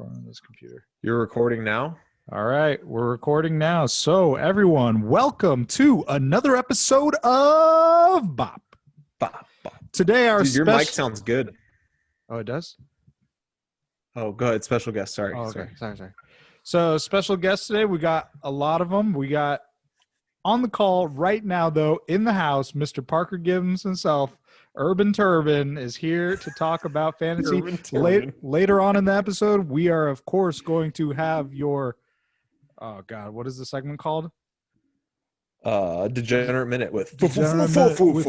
on this computer. You're recording now? All right, we're recording now. So, everyone, welcome to another episode of BOP. Bop, bop. Today, our Dude, your mic sounds good. Oh, it does? Oh, go ahead. Special guest. Sorry. Oh, okay. Sorry. So, special guests today, we got a lot of them. We got on the call right now, though, in the house, Mr. Parker Gibbons himself. Urban Turban is here to talk about fantasy. Later on in the episode, we are, of course, going to have your oh God, what is the segment called? Degenerate Minute with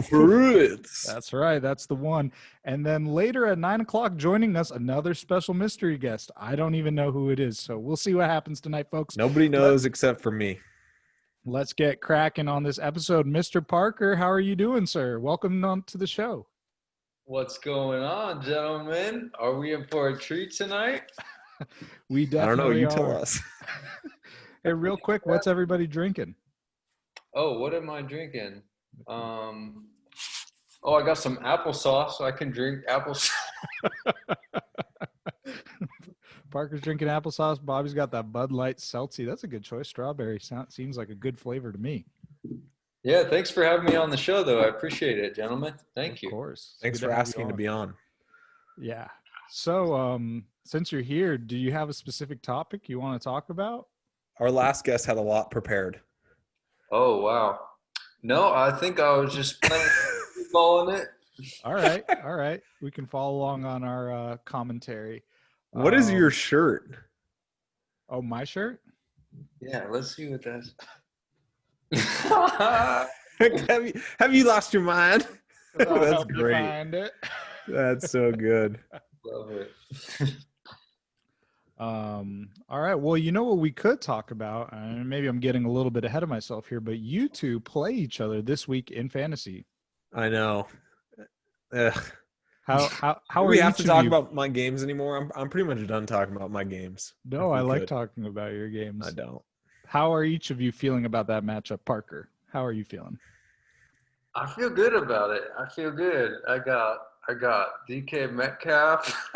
Fritz. That's right. That's the one. And then later at 9:00, joining us, another special mystery guest. I don't even know who it is. So we'll see what happens tonight, folks. Nobody knows except for me. Let's get cracking on this episode. Mr. Parker, how are you doing, sir? Welcome on to the show. What's going on, gentlemen? Are we in for a treat tonight? We definitely I don't know. You are. tell us. Hey, real quick, what's everybody drinking? Oh, what am I drinking? I got some applesauce, so I can drink applesauce. Parker's drinking applesauce. Bobby's got that Bud Light Seltzy. That's a good choice. Strawberry seems like a good flavor to me. Yeah, thanks for having me on the show, though. I appreciate it, gentlemen. Thank you. Of course. Thanks for asking to be on. Yeah. So, since you're here, do you have a specific topic you want to talk about? Our last guest had a lot prepared. Oh, wow. No, I think I was just playing football in it. All right. We can follow along on our commentary. What is your shirt? Oh, my shirt? Yeah, let's see what that's. have you lost your mind? That's great. Find it. That's so good. Love it. All right. Well, you know what we could talk about, and maybe I'm getting a little bit ahead of myself here, but you two play each other this week in fantasy. I know. How do we have to talk about my games anymore? I'm pretty much done talking about my games. No, I like talking about your games. I don't. How are each of you feeling about that matchup, Parker? How are you feeling? I feel good about it. I feel good. I got DK Metcalf.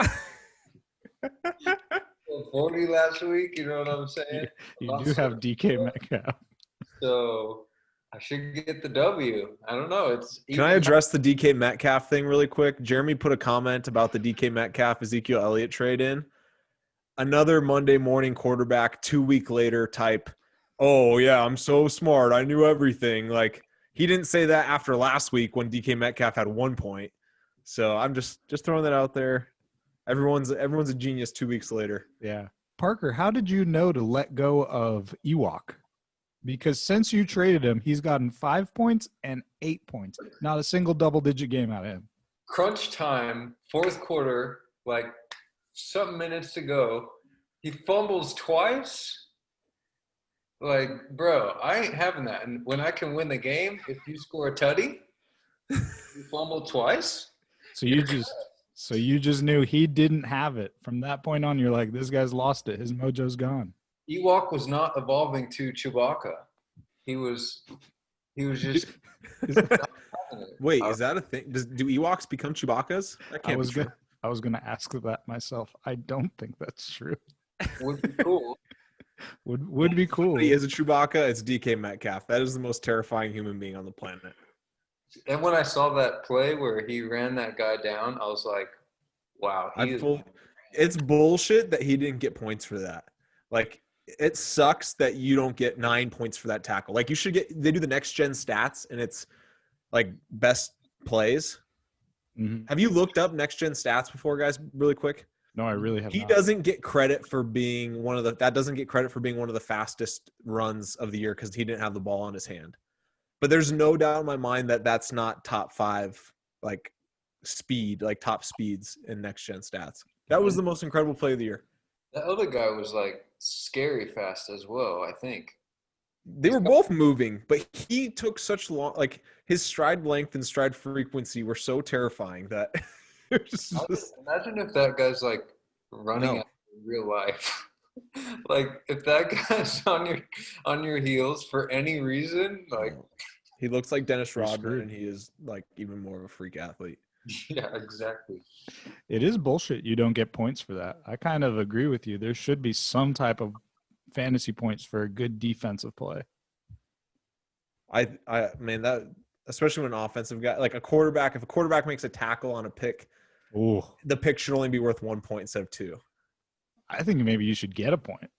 40 last week, you know what I'm saying? You do have DK Metcalf. So I should get the W. I don't know. Can I address the DK Metcalf thing really quick? Jeremy put a comment about the DK Metcalf Ezekiel Elliott trade in. Another Monday morning quarterback 2 week later type, oh yeah, I'm so smart. I knew everything. Like he didn't say that after last week when DK Metcalf had 1 point. So I'm just throwing that out there. Everyone's a genius 2 weeks later. Yeah. Parker, how did you know to let go of Ewok? Because since you traded him, he's gotten 5 points and 8 points. Not a single double-digit game out of him. Crunch time, fourth quarter, like some minutes to go. He fumbles twice. Like, bro, I ain't having that. And when I can win the game, if you score a tutty, you fumble twice. So you just knew he didn't have it. From that point on, you're like, this guy's lost it. His mojo's gone. Ewok was not evolving to Chewbacca. He was just. Wait, is that a thing? Do Ewoks become Chewbaccas? That can't be true. I was gonna ask that myself. I don't think that's true. Would be cool. would be cool. He is a Chewbacca. It's DK Metcalf. That is the most terrifying human being on the planet. And when I saw that play where he ran that guy down, I was like, wow. It's bullshit that he didn't get points for that. Like, it sucks that you don't get 9 points for that tackle. Like, you should get – they do the next-gen stats, and it's, like, best plays. Mm-hmm. Have you looked up next-gen stats before, guys, really quick? No, I really have not. He doesn't get credit for being one of the fastest runs of the year because he didn't have the ball on his hand. But there's no doubt in my mind that that's not top 5, like, speed, like top speeds in next-gen stats. That was the most incredible play of the year. The other guy was, like, scary fast as well, I think. They were both moving, but he took such long – like, his stride length and stride frequency were so terrifying that Imagine if that guy's, like, running out in real life. Like, if that guy's on your heels for any reason, like – he looks like Dennis Rodman, and he is, like, even more of a freak athlete. Yeah, exactly. It is bullshit you don't get points for that. I kind of agree with you. There should be some type of fantasy points for a good defensive play. I mean that, especially when an offensive guy like a quarterback, if a quarterback makes a tackle on a pick, Ooh, the pick should only be worth 1 point instead of 2. I think maybe you should get a point.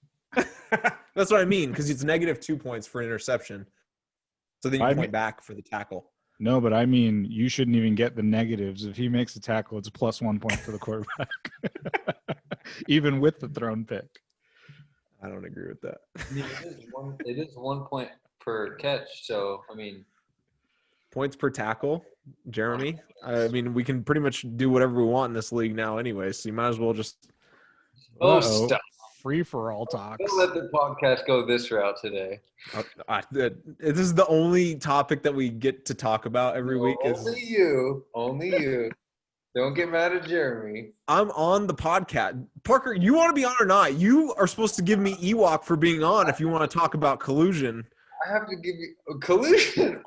That's what I mean, because it's negative 2 points for interception. So then you I point mean, back for the tackle. no, but I mean, you shouldn't even get the negatives. If he makes a tackle, it's plus 1 point for the quarterback, even with the thrown pick. I don't agree with that. I mean, it is 1 point per catch. So, I mean, Points per tackle, Jeremy. I mean, we can pretty much do whatever we want in this league now anyway, so you might as well just stop. Free for all talks. Don't let the podcast go this route today. this is the only topic that we get to talk about every week. Only you. Don't get mad at Jeremy. I'm on the podcast. Parker, you want to be on or not? You are supposed to give me Ewok for being on if you want to talk about collusion. I have to give you a collusion.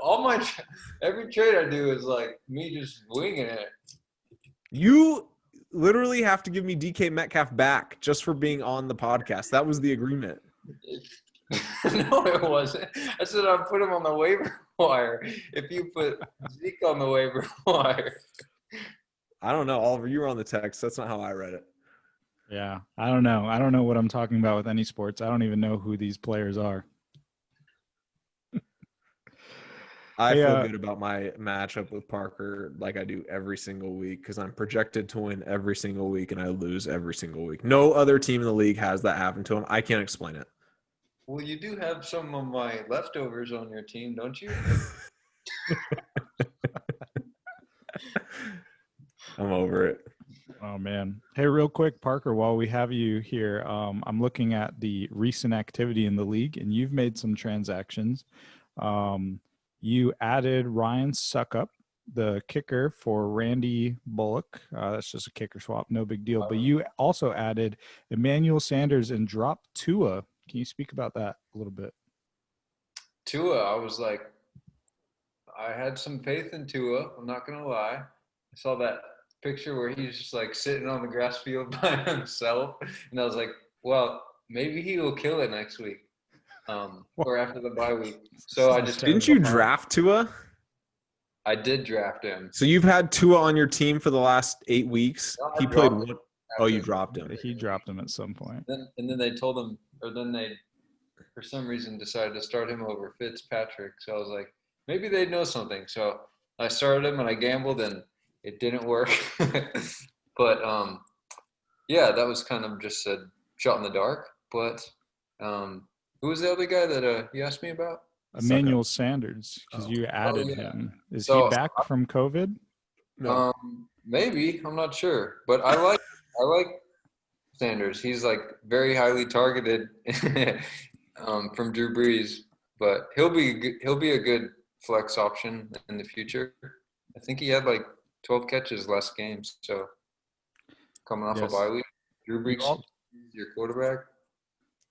Every trade I do is like me just winging it. You literally have to give me DK Metcalf back just for being on the podcast. That was the agreement. No, it wasn't. I said I'd put him on the waiver wire if you put Zeke on the waiver wire. I don't know. Oliver, you were on the text. That's not how I read it. Yeah, I don't know. I don't know what I'm talking about with any sports. I don't even know who these players are. I feel good about my matchup with Parker like I do every single week because I'm projected to win every single week and I lose every single week. No other team in the league has that happen to them. I can't explain it. Well, you do have some of my leftovers on your team, don't you? I'm over it. Oh, man. Hey, real quick, Parker, while we have you here, I'm looking at the recent activity in the league, and you've made some transactions. You added Ryan Suckup, the kicker, for Randy Bullock. That's just a kicker swap, no big deal. But you also added Emmanuel Sanders and dropped Tua. Can you speak about that a little bit? Tua, I had some faith in Tua. I'm not going to lie. I saw that picture where he's just like sitting on the grass field by himself. And I was like, well, maybe he will kill it next week. Or after the bye week. So I just didn't you draft Tua? I did draft him. So you've had Tua on your team for the last 8 weeks. No, he played one. Oh, you dropped him. He dropped him at some point. And then they told him, or then they, for some reason, decided to start him over Fitzpatrick. So I was like, maybe they know something. So I started him and I gambled and it didn't work. But yeah, that was kind of just a shot in the dark. But who was the other guy that you asked me about? Emmanuel Sanders, because you added him. Is he back from COVID? No. Maybe. I'm not sure. But I like Sanders. He's like very highly targeted from Drew Brees, but he'll be a good flex option in the future. I think he had like 12 catches last game, so coming off a bye week. Drew Brees, your quarterback.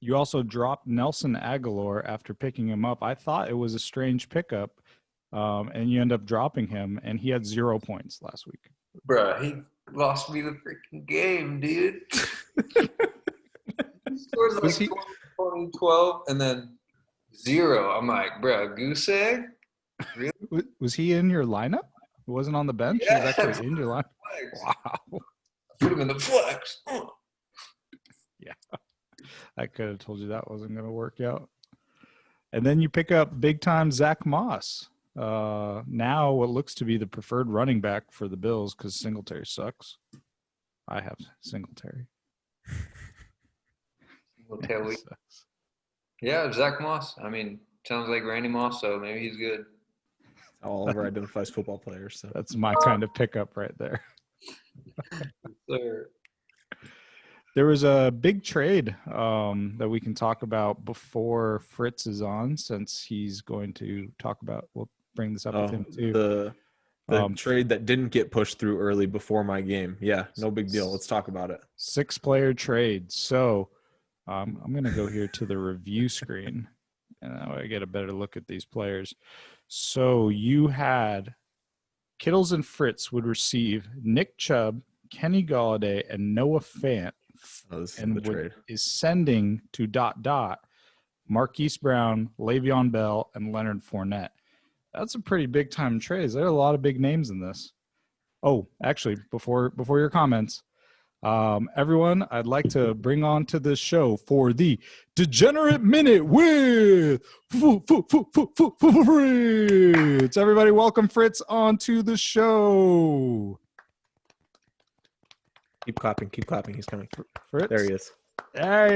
You also dropped Nelson Aguilar after picking him up. I thought it was a strange pickup, and you end up dropping him, and he had 0 points last week. Bruh, he lost me the freaking game, dude. He scores like 20, 12, and then 0. I'm like, bruh, goose egg? Really? Was he in your lineup? He wasn't on the bench? Yeah. He was actually in your lineup? Wow. Put him in the flex. Yeah. I could have told you that wasn't going to work out. And then you pick up big-time Zach Moss. Now what looks to be the preferred running back for the Bills because Singletary sucks. I have Singletary. Yeah, Zach Moss. I mean, sounds like Randy Moss, so maybe he's good. Oliver identifies football players. So that's my kind of pickup right there. Sir. There was a big trade that we can talk about before Fritz is on, since he's going to talk about. We'll bring this up with him too. The trade that didn't get pushed through early before my game. Yeah, no big deal. Let's talk about it. 6-player trade. So I'm going to go here to the review screen, and that way I get a better look at these players. So you had Kittles and Fritz would receive Nick Chubb, Kenny Galladay, and Noah Fant, Oh, this is and the trade. is sending to ... Marquise Brown, Le'Veon Bell, and Leonard Fournette. That's a pretty big time trade. There are a lot of big names in this. Oh, actually, before your comments, everyone, I'd like to bring on to this show for the Degenerate Minute with Fritz. Everybody, welcome Fritz onto the show. Keep clapping. He's coming. Fritz? There he is. There he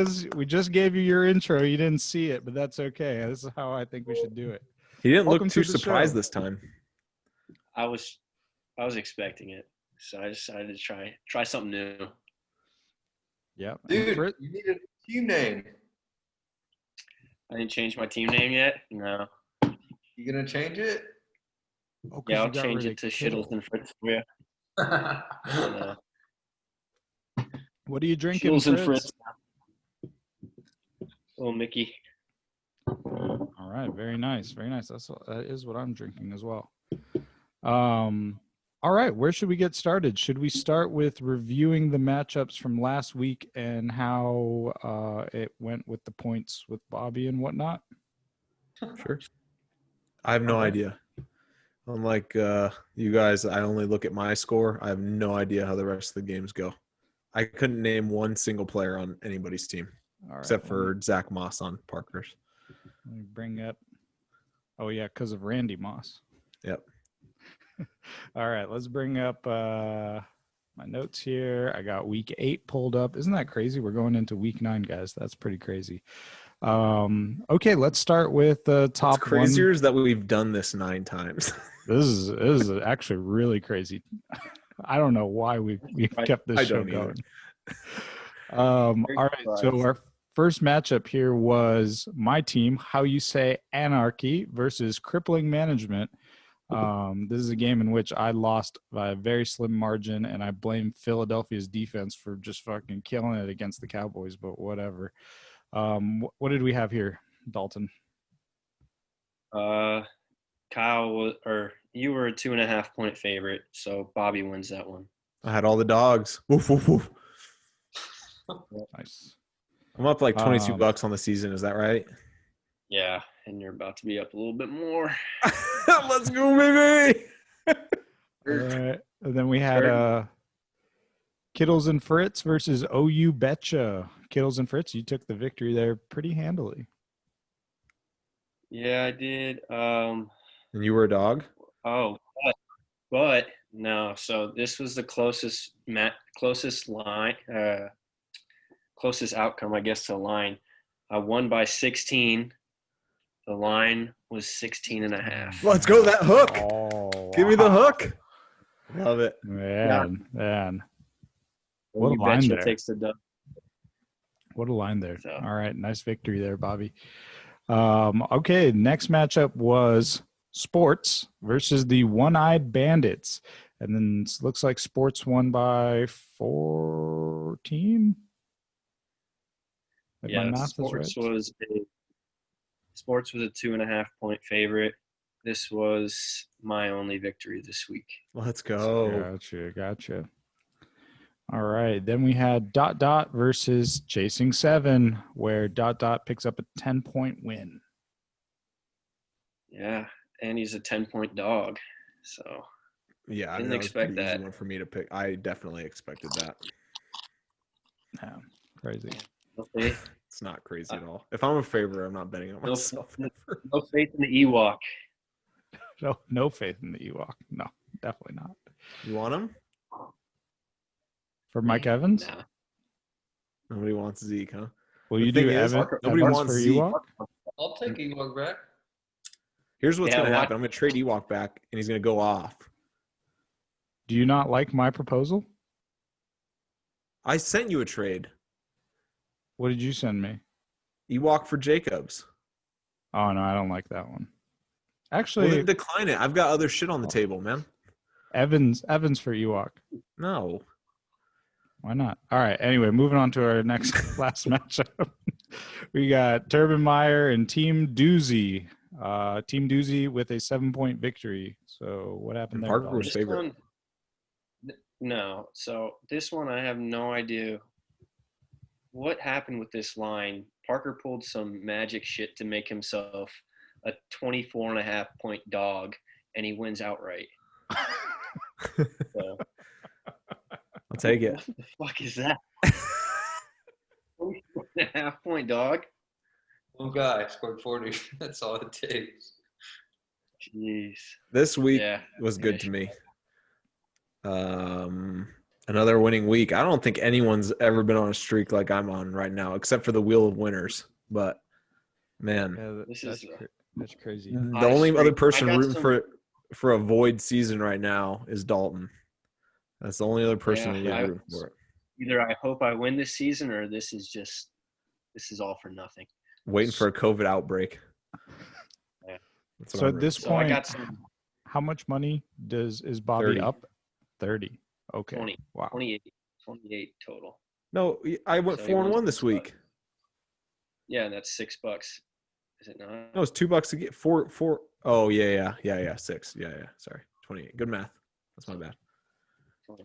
is. We just gave you your intro. You didn't see it, but that's okay. This is how I think we should do it. He didn't Welcome look too to the surprised show. this time. I was expecting it, so I decided to try something new. Yeah, Dude, you need a team name. I didn't change my team name yet. No. You gonna change it? Yeah, I'll change it to Shittles and Fritz for you. What are you drinking, Shittles and Fritz? Fritz. Little Mickey. All right, very nice, very nice. That is what I'm drinking as well. All right, where should we get started? Should we start with reviewing the matchups from last week and how it went with the points with Bobby and whatnot? Sure. I have no idea. Unlike you guys, I only look at my score. I have no idea how the rest of the games go. I couldn't name one single player on anybody's team except for Zach Moss on Parker's. Let me bring up. Oh, yeah, because of Randy Moss. Yep. All right, let's bring up my notes here. I got week 8 pulled up. Isn't that crazy? We're going into week 9, guys. That's pretty crazy. Okay, let's start with the top What's crazier one. is that we've done this 9 times. This is actually really crazy. I don't know why we've kept this I show don't going. All right, so our first matchup here was my team, How You Say Anarchy versus Crippling Management. This is a game in which I lost by a very slim margin, and I blame Philadelphia's defense for just fucking killing it against the Cowboys, but whatever. What did we have here, Dalton? Kyle, you were a 2.5 point favorite, so Bobby wins that one. I had all the dogs. Woof, woof, woof. Nice. I'm up like $22 on the season. Is that right? Yeah, and you're about to be up a little bit more. Let's go, baby. All right. And then we had Kittles and Fritz versus OU Betcha. Kittles and Fritz, you took the victory there pretty handily. Yeah, I did. And you were a dog? Oh, but no. So this was the closest outcome, I guess, to the line. I won by 16. The line was 16.5. Let's go that hook. Oh, Give me the hook. Love it. Man. What a You line betcha there. takes the dub. What a line there. So. All right. Nice victory there, Bobby. Okay. Next matchup was Sports versus the One-Eyed Bandits. And then it looks like Sports won by 14. If my Yeah, math is Sports right. was a 2.5 point favorite. This was my only victory this week. Let's go. Gotcha. All right. Then we had ... versus Chasing 7, where ... picks up a 10-point win. Yeah, and he's a 10-point dog. So Yeah, I Didn't mean, that was a expect pretty easy that. one for me to pick. I definitely expected that. Yeah, crazy. no faith, It's not crazy at all. If I'm a favorite, I'm not betting on No. myself. Ever. no faith in the Ewok. No faith in the Ewok. No, definitely not. You want him? For Mike Evans? Nah. Nobody wants Zeke, huh? Will The you thing do is, Evans nobody Evans wants for Zeke. Ewok? I'll take Ewok back. Here's what's Yeah, going to why- happen. I'm going to trade Ewok back, and he's going to go off. Do you not like my proposal? I sent you a trade. What did you send me? Ewok for Jacobs. Oh, no, I don't like that one. Well, Actually, then decline it. I've got other shit on the table, man. Evans for Ewok. No. Why not? All right. Anyway, moving on to our next last matchup. We got Turban Meyer and Team Doozy. Team Doozy with a 7-point victory. So what happened And there? Parker Dalton? was favorite. No. So this one, I have no idea what happened with this line. Parker pulled some magic shit to make himself a 24.5-point dog, and he wins outright. So, I'll take it. what the fuck is that? 24.5-point dog? One guy scored 40. That's all it takes. Jeez. This week Yeah. was good to me. Another winning week. I don't think anyone's ever been on a streak like I'm on right now, except for the Wheel of Winners. But man, Yeah, This that's, is that's crazy. the high only streak. other I person got rooting some- for a void season right now is Dalton. That's the only other person Yeah, that I- you're rooting for it. either I hope I win this season or this is all for nothing. Waiting for a COVID outbreak. Yeah. That's what So I'm at this rooting So I point, got some how much money is Bobby 30. up? 30. Okay. 20. Wow. 28 total. for. No, I went So he won 4-1 this $6. week. Yeah, and that's $6. Is it not? No, it's $2 to get four. Oh yeah. 6. Yeah. Sorry, 28. Good math. That's my bad.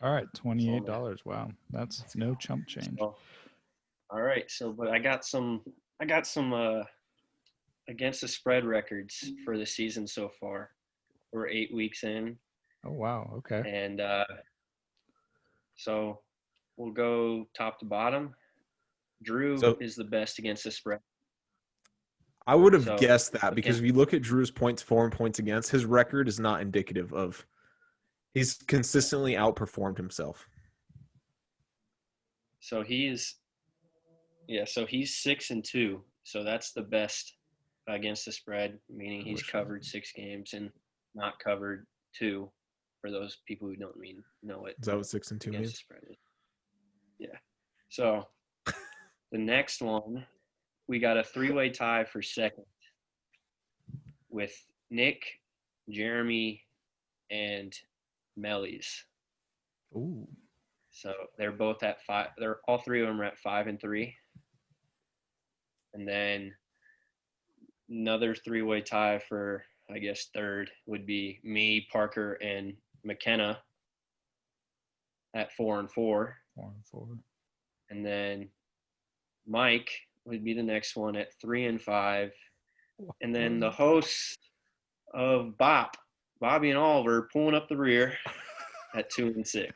All right, $28. Wow, that's no chump change. So, all right. So, but I got some against the spread records for the season so far. We're 8 weeks in, Oh wow. Okay. and so we'll go top to bottom. Drew So- is the best against the spread. I would have So, guessed that because again- if you look at Drew's points for and points against, his record is not indicative of. He's consistently outperformed himself. So he's 6-2. So that's the best against the spread, meaning he's covered 6 games and not covered 2. For those people who don't know it. Is that what 6 and 2 against the means? spread is. Yeah. So the next one, we got a 3-way tie for second with Nick, Jeremy, and Mellies. Ooh. So they're both at 5. They're all 3 of them are at 5 and 3. And then another 3-way tie for, I guess, third would be me, Parker, and McKenna at 4 and 4. 4 and 4. And then Mike would be the next one at 3 and 5. And then the hosts of Bobby and Oliver, pulling up the rear at 2 and 6.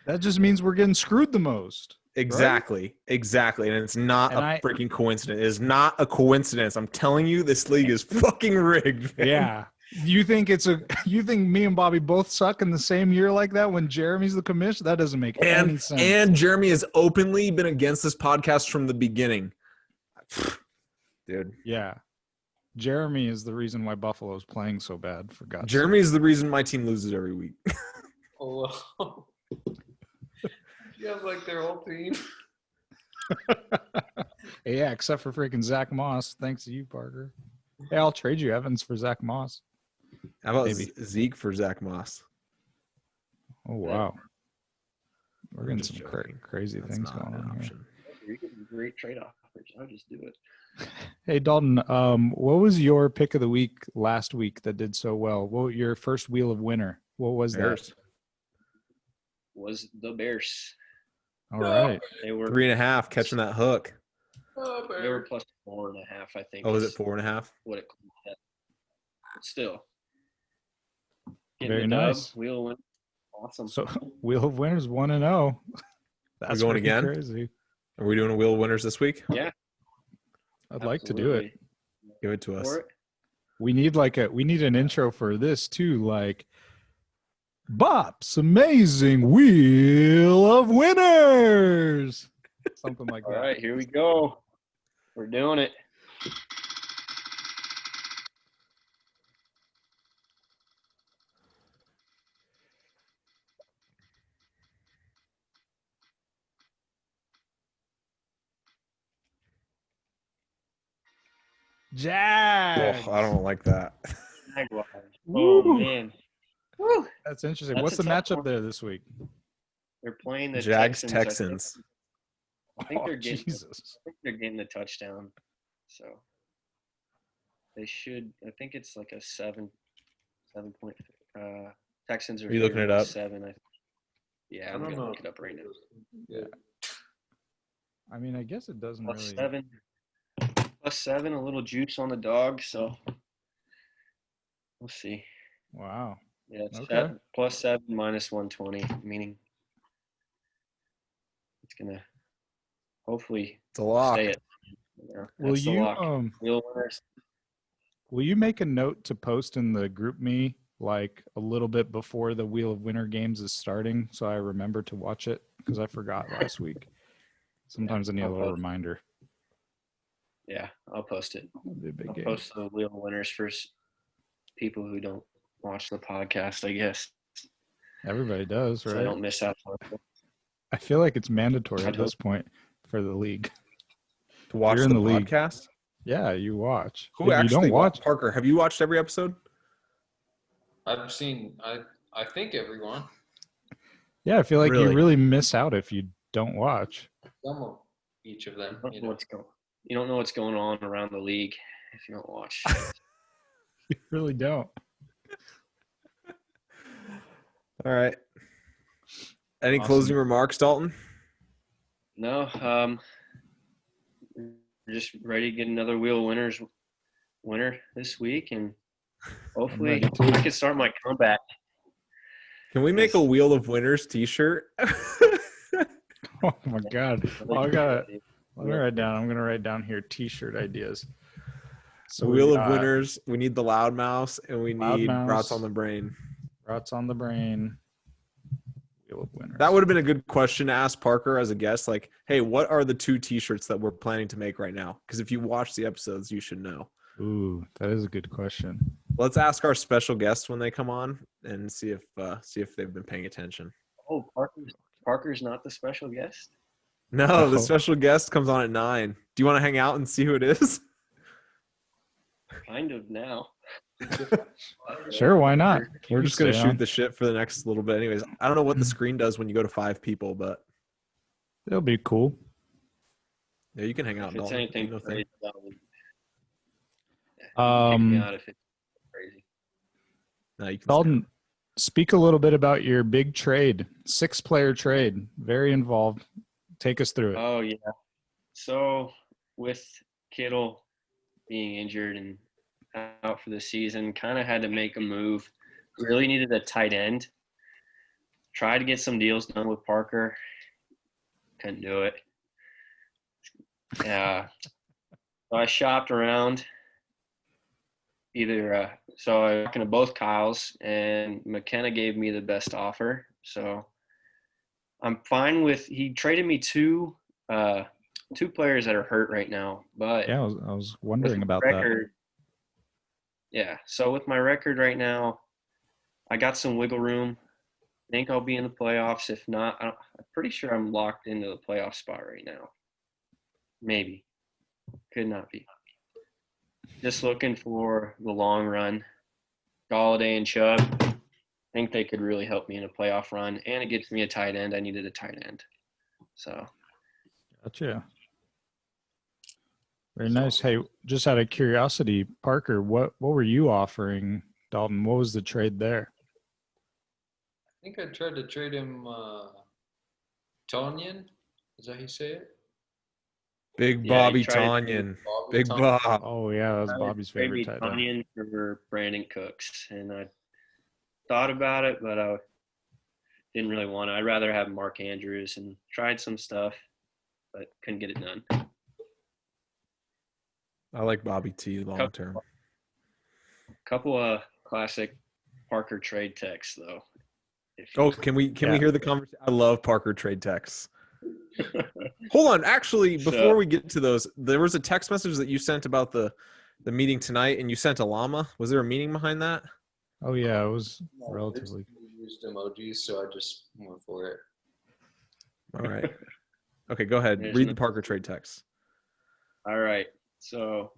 That just means we're getting screwed the most. Exactly. And it's not And a freaking coincidence. It is not a coincidence. I'm telling you, this league is fucking rigged. Man. Yeah. You think me and Bobby both suck in the same year like that when Jeremy's the commissioner? That doesn't make any sense. And Jeremy has openly been against this podcast from the beginning. Dude. Yeah. Jeremy is the reason why Buffalo's playing so bad, for God's Jeremy is the reason my team loses every week. Oh, wow. You have like their whole team. sake. Yeah, except for freaking Zach Moss. Thanks to you, Parker. Hey, I'll trade you Evans for Zach Moss. How about Maybe. Zeke for Zach Moss? Oh, wow. We're I'm getting just some joking. crazy That's things not going an on here. option. You're getting great trade offers. I'll just do it. Hey, Dalton, what was your pick of the week last week that did so well? What your first wheel of winner? What was Bears. Was the Bears. that? All right. They were 3.5 catching that hook. Oh, they were baby. plus 4.5, I think. Oh, is it is 4.5? what it closed at. But still. Very the dub, nice. Wheel win. Awesome. So wheel of winners 1-0. That's going pretty again? Crazy. Are we doing a wheel of winners this week? Yeah. I'd like to do it. Absolutely. Give it to us. For it. We need an intro for this too, like Bop's amazing wheel of winners. Something like All that. right, here we go. We're doing it. Jags. Oh, I don't like that. Jaguars. Oh, Woo. man. Woo. That's interesting. That's What's a the tough matchup one. there this week? They're playing the Jags Texans. I think Oh, they're getting Jesus. the touchdown. So They should. I think it's like a 7 point. Texans are Are you looking favored it by up? 7. Yeah, I'm don't gonna know. look it up right now. Yeah. I mean, I guess it doesn't Plus really. 7. Plus 7. A little juice on the dog. So we'll see. Wow. Yeah, it's Okay. plus 7 minus 120, meaning it's gonna hopefully It's a lock. stay it. Yeah, Will that's the you lock. Wheel winners. will you make a note to post in the group me like a little bit before the Wheel of Winter games is starting so I remember to watch it because I forgot last week. Sometimes I need a I'll little post. reminder. Yeah, I'll post it. That'd be a big I'll game. post the wheel winners for people who don't watch the podcast, I guess, Everybody does, so I right? don't miss out on it. I feel like it's mandatory I'd at this point for the league. To watch You're in the the league. podcast? Yeah, you watch. Who If you actually don't watch, Parker, have you watched every episode? I've seen. I think everyone. yeah, I feel like you Really? really miss out if you don't watch. Some of each of them. You don't know what's going on around the league if you don't watch. You really don't. All right. Any Awesome. closing remarks, Dalton? No, we're just ready to get another wheel winner this week, and hopefully ready too. I can start my comeback. Can we make a Wheel of Winners t-shirt? Oh my god. Oh, I gotta let me write down. I'm gonna write down here t-shirt ideas. So Wheel of Winners. We need the loud mouse and we Loud need mouse. Brats on the brain. Rots on the brain. Wheel of Winners. That would have been a good question to ask Parker as a guest. Like, hey, what are the 2 t-shirts that we're planning to make right now? Because if you watch the episodes, you should know. Ooh, that is a good question. Let's ask our special guests when they come on and see if they've been paying attention. Oh, Parker's not the special guest? No, the Oh. special guest comes on at 9. Do you want to hang out and see who it is? Kind of now. Sure, why not? We're just gonna stay shoot on. the shit for the next little bit. Anyways, I don't know what the screen does when you go to 5 people, but It'll be cool. yeah, you can hang out. If it's Dalton. anything No thing. crazy, kick me out if it's crazy. No, you can Dalton, speak a little bit about your big trade, 6-player trade. Very involved. Take us through it. Oh yeah. So with Kittle being injured and out for the season, kind of had to make a move. Really needed a tight end. Tried to get some deals done with Parker. Couldn't do it. Yeah. So I shopped around. So I was talking to both Kyles, and McKenna gave me the best offer. So I'm fine with. He traded me two players that are hurt right now, but Yeah, I was wondering about record, yeah. So with my record right now, I got some wiggle room. I think I'll be in the playoffs. If not, I'm pretty sure I'm locked into the playoff spot right now. Maybe. Could not be. Just looking for the long run. Galladay and Chubb, I think they could really help me in a playoff run, and it gets me a tight end. I needed a tight end. So. that. Gotcha. Very nice. Hey, just out of curiosity, Parker, what were you offering Dalton? What was the trade there? I think I tried to trade him Tonyan. Is that how you say it? Big Yeah, Bobby you tried to Tonyan. Bobby Big Tonyan. Bob. Oh yeah, that was Bobby's favorite tight end. Onion for Brandon Cooks, and I thought about it, but I didn't really want to. I'd rather have Mark Andrews, and tried some stuff, but couldn't get it done. I like Bobby T long term. Couple of classic Parker trade texts though. Oh, can we hear the conversation? I love Parker trade texts. Hold on. Actually, before we get to those, there was a text message that you sent about the meeting tonight, and you sent a llama. Was there a meaning behind that? Oh yeah, it was No, relatively. we used emojis, so I just went for it. All right. Okay, go ahead. Read the Parker trade text. All right. So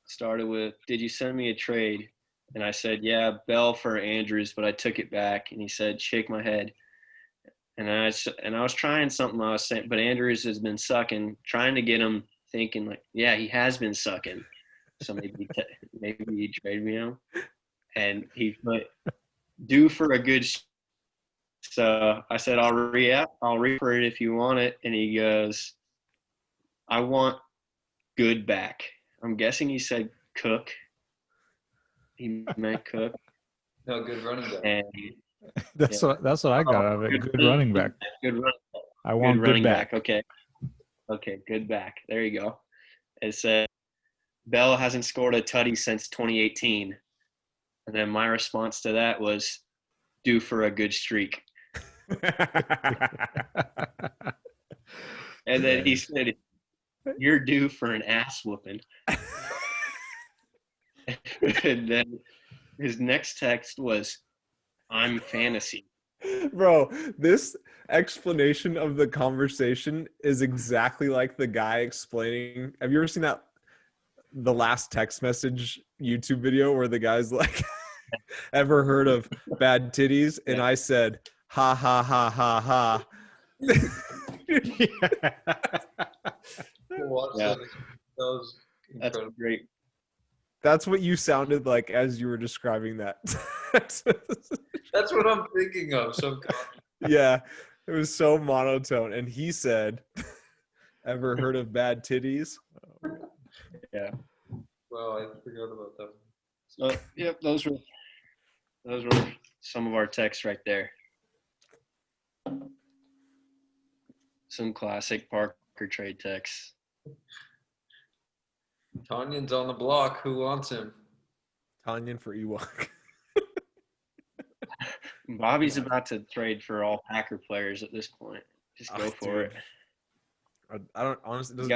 started with, did you send me a trade? And I said, yeah, Bell for Andrews, but I took it back. And he said, shake my head. And I was trying something I was saying, but Andrews has been sucking, trying to get him thinking like, yeah, he has been sucking. so maybe he trade me him. And he put due for a good. So I said, I'll re for it if you want it. And he goes, I want good back. I'm guessing he said Cook. He meant Cook. No, good running back. And That's what I got out of it. Good running back. Good running back. I want good running back. Okay, good back. There you go. It said Bell hasn't scored a tutty since 2018. And then my response to that was due for a good streak. And then he said, you're due for an ass whooping. And then his next text was, I'm fantasy. Bro, this explanation of the conversation is exactly like the guy explaining. Have you ever seen the last text message YouTube video where the guy's like, ever heard of bad titties? And I said, ha, ha, ha, ha, ha. Yeah. That's great. That's what you sounded like as you were describing that. That's what I'm thinking of. Yeah, it was so monotone. And he said, ever heard of bad titties? Yeah. Well, I forgot about that. So, yep, those were some of our texts right there. Some classic Parker trade texts. Tanyan's on the block. Who wants him? Tanyan for Ewok. Bobby's about to trade for all Packer players at this point. Just go for it. I don't honestly.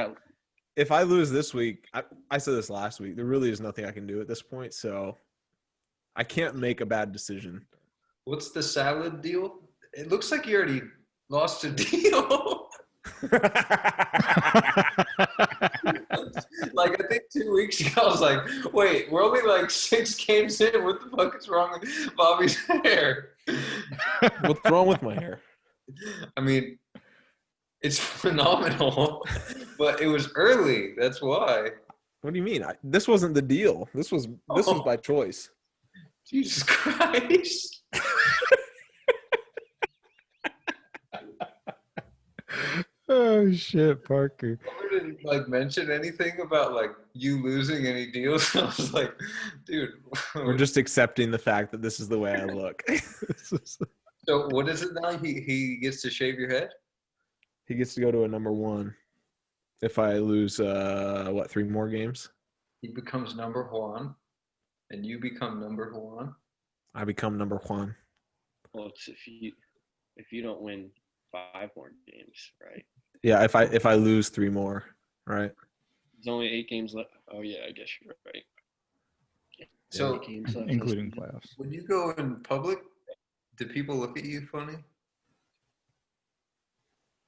If I lose this week, I said this last week, there really is nothing I can do at this point. So I can't make a bad decision. What's the salad deal? It looks like you already lost a deal. Like, I think 2 weeks ago, I was like, wait, we're only like 6 games in. What the fuck is wrong with Bobby's hair? What's wrong with my hair? I mean, it's phenomenal, but it was early. That's why. What do you mean? This wasn't the deal. This was by choice. Jesus Christ. Oh shit, Parker. I didn't like mention anything about like you losing any deals. I was like, dude, we're just accepting the fact that this is the way I look. So what is it now? He gets to shave your head? He gets to go to a number 1 if I lose 3 more games. He becomes number 1 and you become number 1. I become number 1. Well, it's if you don't win 5 more games, right? Yeah, if I lose 3 more, right? There's only 8 games left. Oh yeah, I guess you're right. So, 8 games left. Including playoffs. When you go in public, do people look at you funny?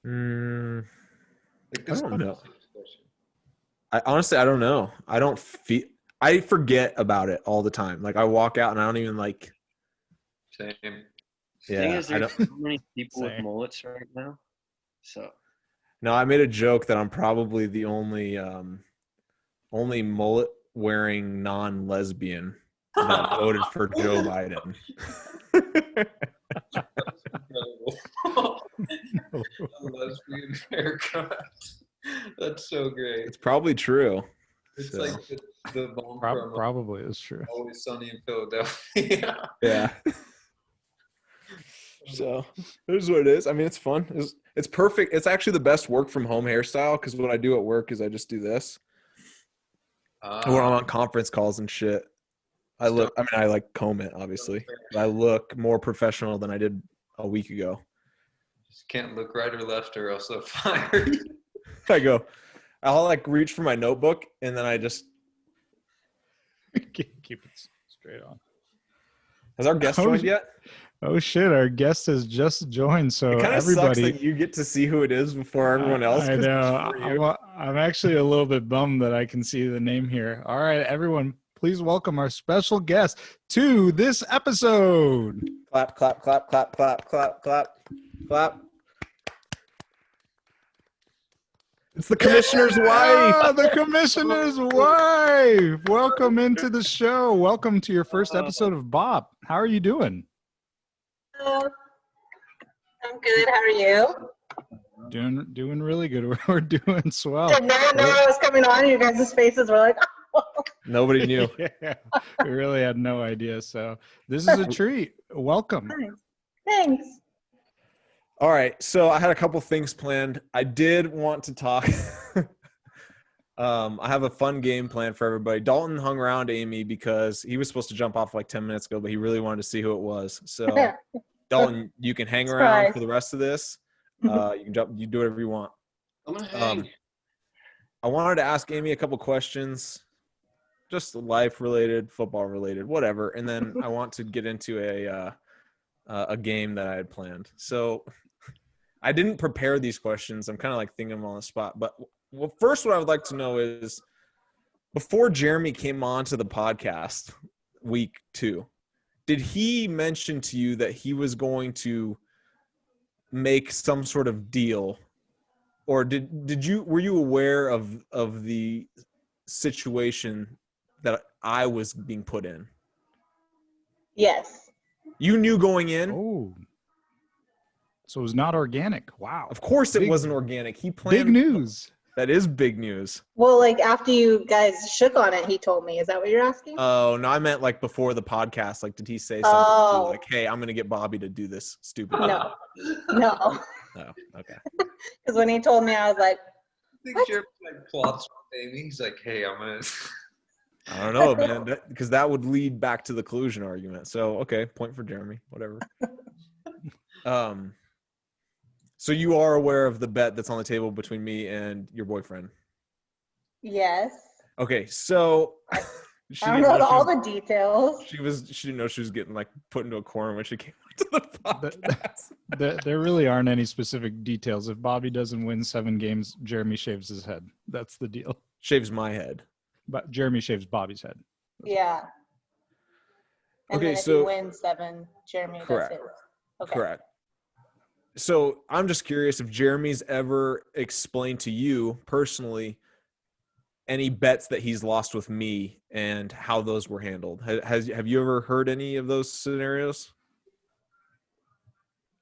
Like I don't know. I honestly don't know. I forget about it all the time. Like I walk out and I don't even like. Same. Yeah, there's so many people with mullets right now. So. No, I made a joke that I'm probably the only mullet wearing non-lesbian that voted for Joe Biden. Lesbian haircut. That's so great. It's probably true. It's like the bomb probably is true. Always Sunny in Philadelphia. Yeah. So it is what it is. I mean, it's fun. It's perfect. It's actually the best work from home hairstyle because what I do at work is I just do this. When I'm on conference calls and shit, I like comb it, obviously. But I look more professional than I did a week ago. Just can't look right or left or else they'll fire you. I'll like reach for my notebook and then I just keep it straight on. Has our guest joined yet? Oh shit, our guest has just joined. So it kind of everybody, sucks that you get to see who it is before everyone else. I know. I'm actually a little bit bummed that I can see the name here. All right, everyone, please welcome our special guest to this episode. Clap, clap, clap, clap, clap, clap, clap, clap. It's the commissioner's wife. Ah, the commissioner's wife. Welcome into the show. Welcome to your first episode of BOP. How are you doing? Hello. I'm good. How are you? Doing really good. We're doing swell. Did no one know I was coming on? You guys' faces were like, oh. Nobody knew. Yeah, we really had no idea. So this is a treat. Welcome. Nice. Thanks. All right, so I had a couple things planned. I did want to talk. I have a fun game planned for everybody. Dalton hung around Amy because he was supposed to jump off like 10 minutes ago, but he really wanted to see who it was. So, Dalton, you can hang around Surprise. for the rest of this. You can jump. You do whatever you want. I'm gonna hang. I wanted to ask Amy a couple questions, just life related, football related, whatever, and then I want to get into a game that I had planned. So I didn't prepare these questions. I'm kind of like thinking them on the spot. But well, first, what I would like to know is, before Jeremy came on to the podcast week 2, did he mention to you that he was going to make some sort of deal, or were you aware of the situation that I was being put in? Yes. You knew going in? Oh, so it was not organic. Wow. Of course it Big- wasn't organic. He planned. Big news. That is big news. Well, like after you guys shook on it, he told me. Is that what you're asking? Oh, no, I meant like before the podcast. Like, did he say something to you, like, hey, I'm going to get Bobby to do this stupid thing? No. No. Oh, okay. Because when he told me, I was like, I think Jeremy like plots with Amy. He's like, hey, I'm gonna. I don't know, man, because that would lead back to the collusion argument. So, okay, point for Jeremy, whatever. So you are aware of the bet that's on the table between me and your boyfriend? yes. Okay, so she I don't didn't know she all was- the details. She didn't know she was getting like put into a corner when she came to the podcast. There really aren't any specific details. If Bobby doesn't win 7 games, Jeremy shaves his head. That's the deal. Shaves my head. But Jeremy shaves Bobby's head. Yeah. And Okay, then if so- he wins 7, Jeremy Correct. does his. Okay. Correct. So I'm just curious if Jeremy's ever explained to you personally any bets that he's lost with me and how those were handled. Have you ever heard any of those scenarios?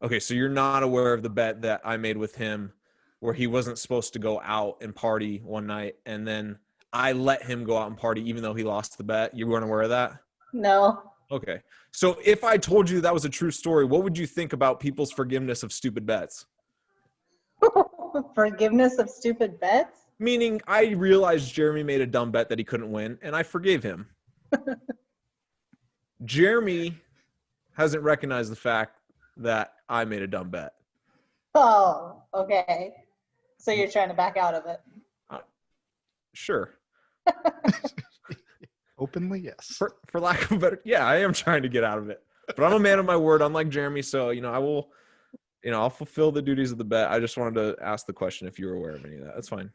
Okay, so you're not aware of the bet that I made with him where he wasn't supposed to go out and party one night, and then I let him go out and party even though he lost the bet. You weren't aware of that? No. Okay. So if I told you that was a true story, what would you think about people's forgiveness of stupid bets? Forgiveness of stupid bets? Meaning I realized Jeremy made a dumb bet that he couldn't win, and I forgave him. Jeremy hasn't recognized the fact that I made a dumb bet. Oh, okay. So you're trying to back out of it. Sure. Openly, yes. For lack of a better, yeah, I am trying to get out of it. But I'm a man of my word, unlike Jeremy, so, I will, I'll fulfill the duties of the bet. I just wanted to ask the question if you were aware of any of that. That's fine.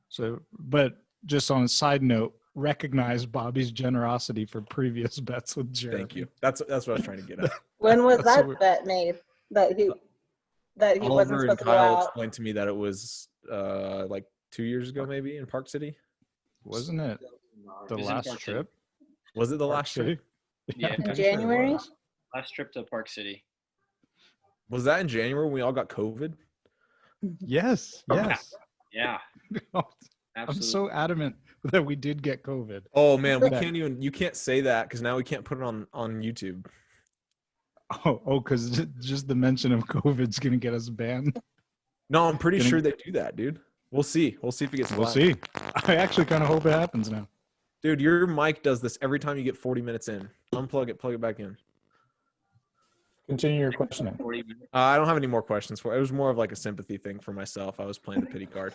So, but just on a side note, recognize Bobby's generosity for previous bets with Jeremy. Thank you. That's what I was trying to get at. When was That's that what- bet made? That he wasn't Oliver and supposed to go Kyle out? explained to me that it was like 2 years ago, maybe in Park City. Wasn't it the It was in last Park City. trip? Was it the Park last trip? City? Yeah. I'm In pretty sure it January? was. Last trip to Park City. Was that in January when we all got COVID? Yes, yes. Yeah. I'm Absolutely. so adamant that we did get COVID. Oh man, we Okay. can't even. You can't say that because now we can't put it on YouTube. Because just the mention of COVID's gonna get us banned. No, I'm pretty Gonna- sure they do that, dude. We'll see. We'll see if it gets. We'll flagged. see. I actually kind of hope it happens now. Dude, your mic does this every time you get 40 minutes in. Unplug it, plug it back in. Continue your questioning. 40 minutes. I don't have any more questions for it. It was more of like a sympathy thing for myself. I was playing the pity card.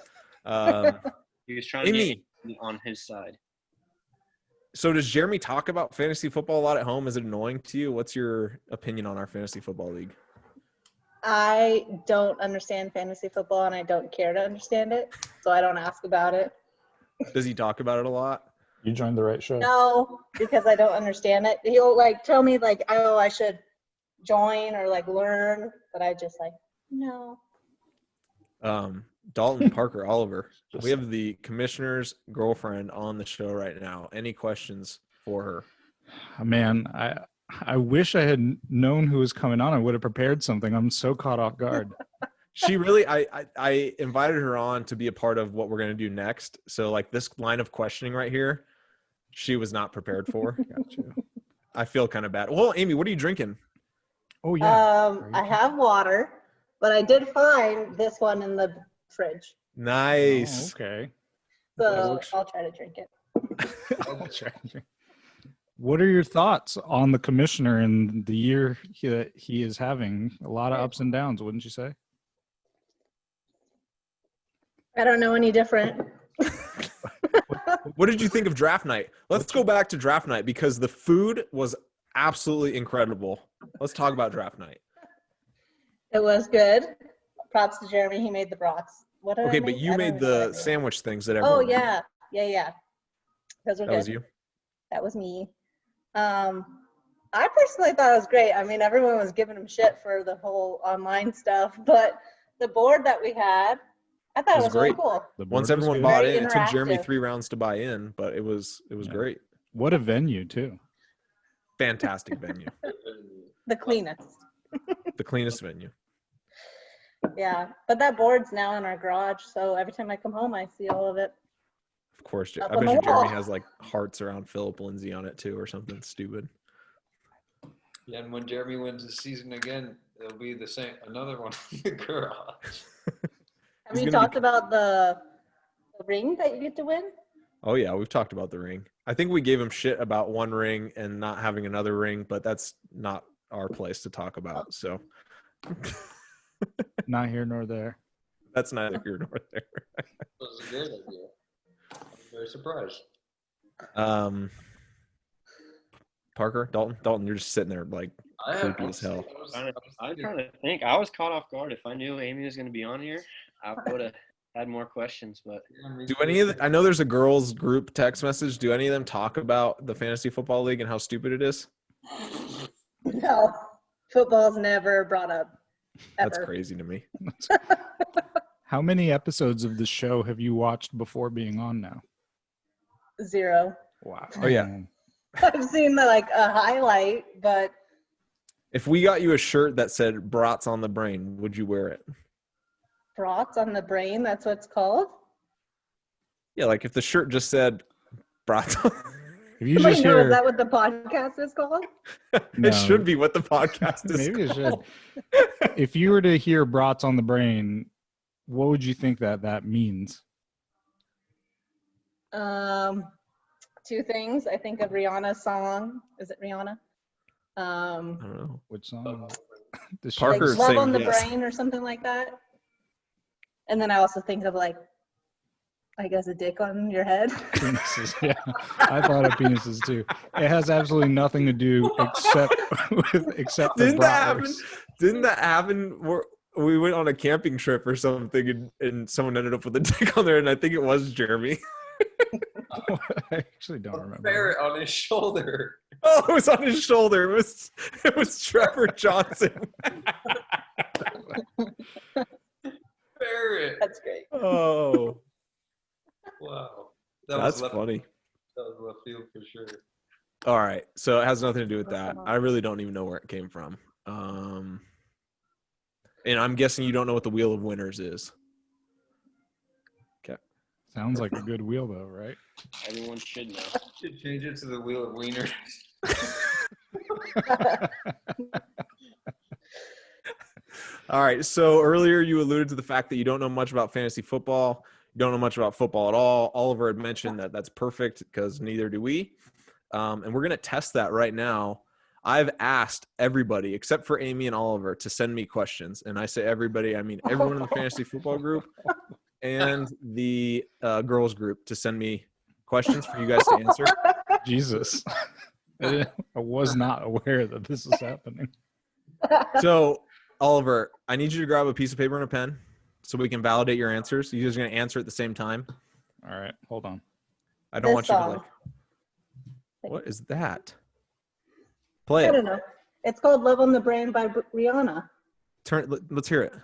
He was trying to Amy. get on his side. So does Jeremy talk about fantasy football a lot at home? Is it annoying to you? What's your opinion on our fantasy football league? I don't understand fantasy football and I don't care to understand it, so I don't ask about it. Does he talk about it a lot? You joined the right show. No, because I don't understand it. He'll like tell me like, oh, I should join or like learn, but I just like, no. Dalton, Parker, Oliver. We have the commissioner's girlfriend on the show right now. Any questions for her? Man, I wish I had known who was coming on. I would have prepared something. I'm so caught off guard. She really, I invited her on to be a part of what we're going to do next. So like this line of questioning right here, she was not prepared for. Gotcha. I feel kind of bad. Well, Amy, what are you drinking? Oh yeah. I have water, but I did find this one in the fridge. Nice. Oh, okay. So I'll try to drink it. I'll try to drink. What are your thoughts on the commissioner and the year he is having? A lot of ups and downs, wouldn't you say? I don't know any different. What did you think of draft night? Let's go back to draft night because the food was absolutely incredible. Let's talk about draft night. It was good. Props to Jeremy. He made the brats. What did I Okay, make? but you I don't made even know what I the made. sandwich things that Oh, everyone yeah. Those were That good. was you? That was me. I personally thought it was great. I mean, everyone was giving him shit for the whole online stuff, but the board that we had, I thought it was really great. cool. The board Once was everyone good. bought Very in, it took Jeremy interactive. 3 rounds to buy in, but it was Yeah. great. What a venue too. Fantastic venue. The cleanest. The cleanest venue. Yeah, but that board's now in our garage, so every time I come home, I see all of it. Of course. Up I on bet the you Jeremy wall. has like hearts around Philip Lindsay on it too or something stupid. Yeah, and when Jeremy wins the season again, it'll be the same. Another one in the garage. Have He's you gonna talked about the ring that you get to win? Oh yeah, we've talked about the ring. I think we gave him shit about one ring and not having another ring, but that's not our place to talk about. So Not here nor there. that's neither here nor there. That was a great idea. I'm very surprised. Parker, Dalton, you're just sitting there like I have creepy as hell. I'm trying to think. I was caught off guard. If I knew Amy was going to be on here, I would have had more questions. But Do any of the, I know there's a girls group text message. Do any of them talk about the fantasy football league and how stupid it is? No, football's never brought up. Ever. That's crazy to me. How many episodes of the show have you watched before being on now? 0. Wow. Oh, yeah. I've seen a highlight, but If we got you a shirt that said "Brats on the brain," would you wear it? brats on the brain, that's what it's called. Yeah, like if the shirt just said "Brats," If you Wait, just no, hear, is that what the podcast is called? No. it should be what the podcast is. maybe it should. If you were to hear "brats on the brain," what would you think that means? 2 things. I think of Rihanna's song. Is it Rihanna? I don't know. Which song? The show- Parker Like Love saying on the yes. Brain or something like that. And then I also think of I guess a dick on your head. Penises, yeah. I thought of penises too. It has absolutely nothing to do except the Didn't that happen? bratwurst. Didn't that happen? We went on a camping trip or something, and someone ended up with a dick on there, and I think it was Jeremy. I actually don't A remember. ferret on his shoulder. Oh, it was on his shoulder. It was Trevor Johnson. Ferret. That's great. Oh, Wow. that's left, funny. That was left field for sure. All right, so it has nothing to do with that. I really don't even know where it came from. And I'm guessing you don't know what the Wheel of Winners is. Okay. Sounds like a good wheel though, right? everyone should know. Should change it to the wheel of wieners. All right. So earlier you alluded to the fact that you don't know much about fantasy football. You don't know much about football at all. Oliver had mentioned that that's perfect because neither do we. And we're going to test that right now. I've asked everybody except for Amy and Oliver to send me questions. And I say everybody, I mean everyone in the fantasy football group and the girls group to send me questions for you guys to answer. Jesus. I was not aware that this was happening. So, Oliver, I need you to grab a piece of paper and a pen so we can validate your answers. You're just going to answer at the same time. All right, hold on. I don't This want you to song. what is that? Play I it. don't know. It's called Love on the Brain by Rihanna. Let's hear it.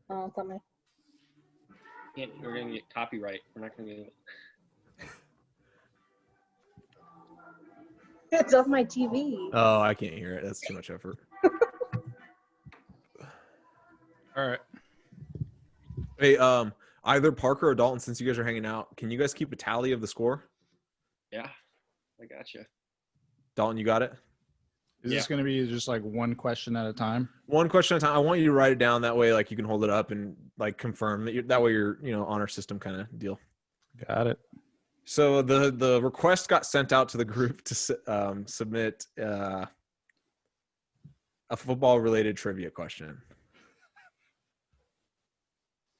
Oh, it's on my. We're gonna get copyright. We're not gonna get. It's on my TV. Oh, I can't hear it. That's too much effort. All right. Hey, either Parker or Dalton, since you guys are hanging out, can you guys keep a tally of the score? Yeah, I gotcha. Dalton, you got it? Is this going to be just like one question at a time? One question at a time. I want you to write it down. That way, like, you can hold it up and like confirm that that way you're, on our system kind of deal. Got it. So the request got sent out to the group to submit a football related trivia question.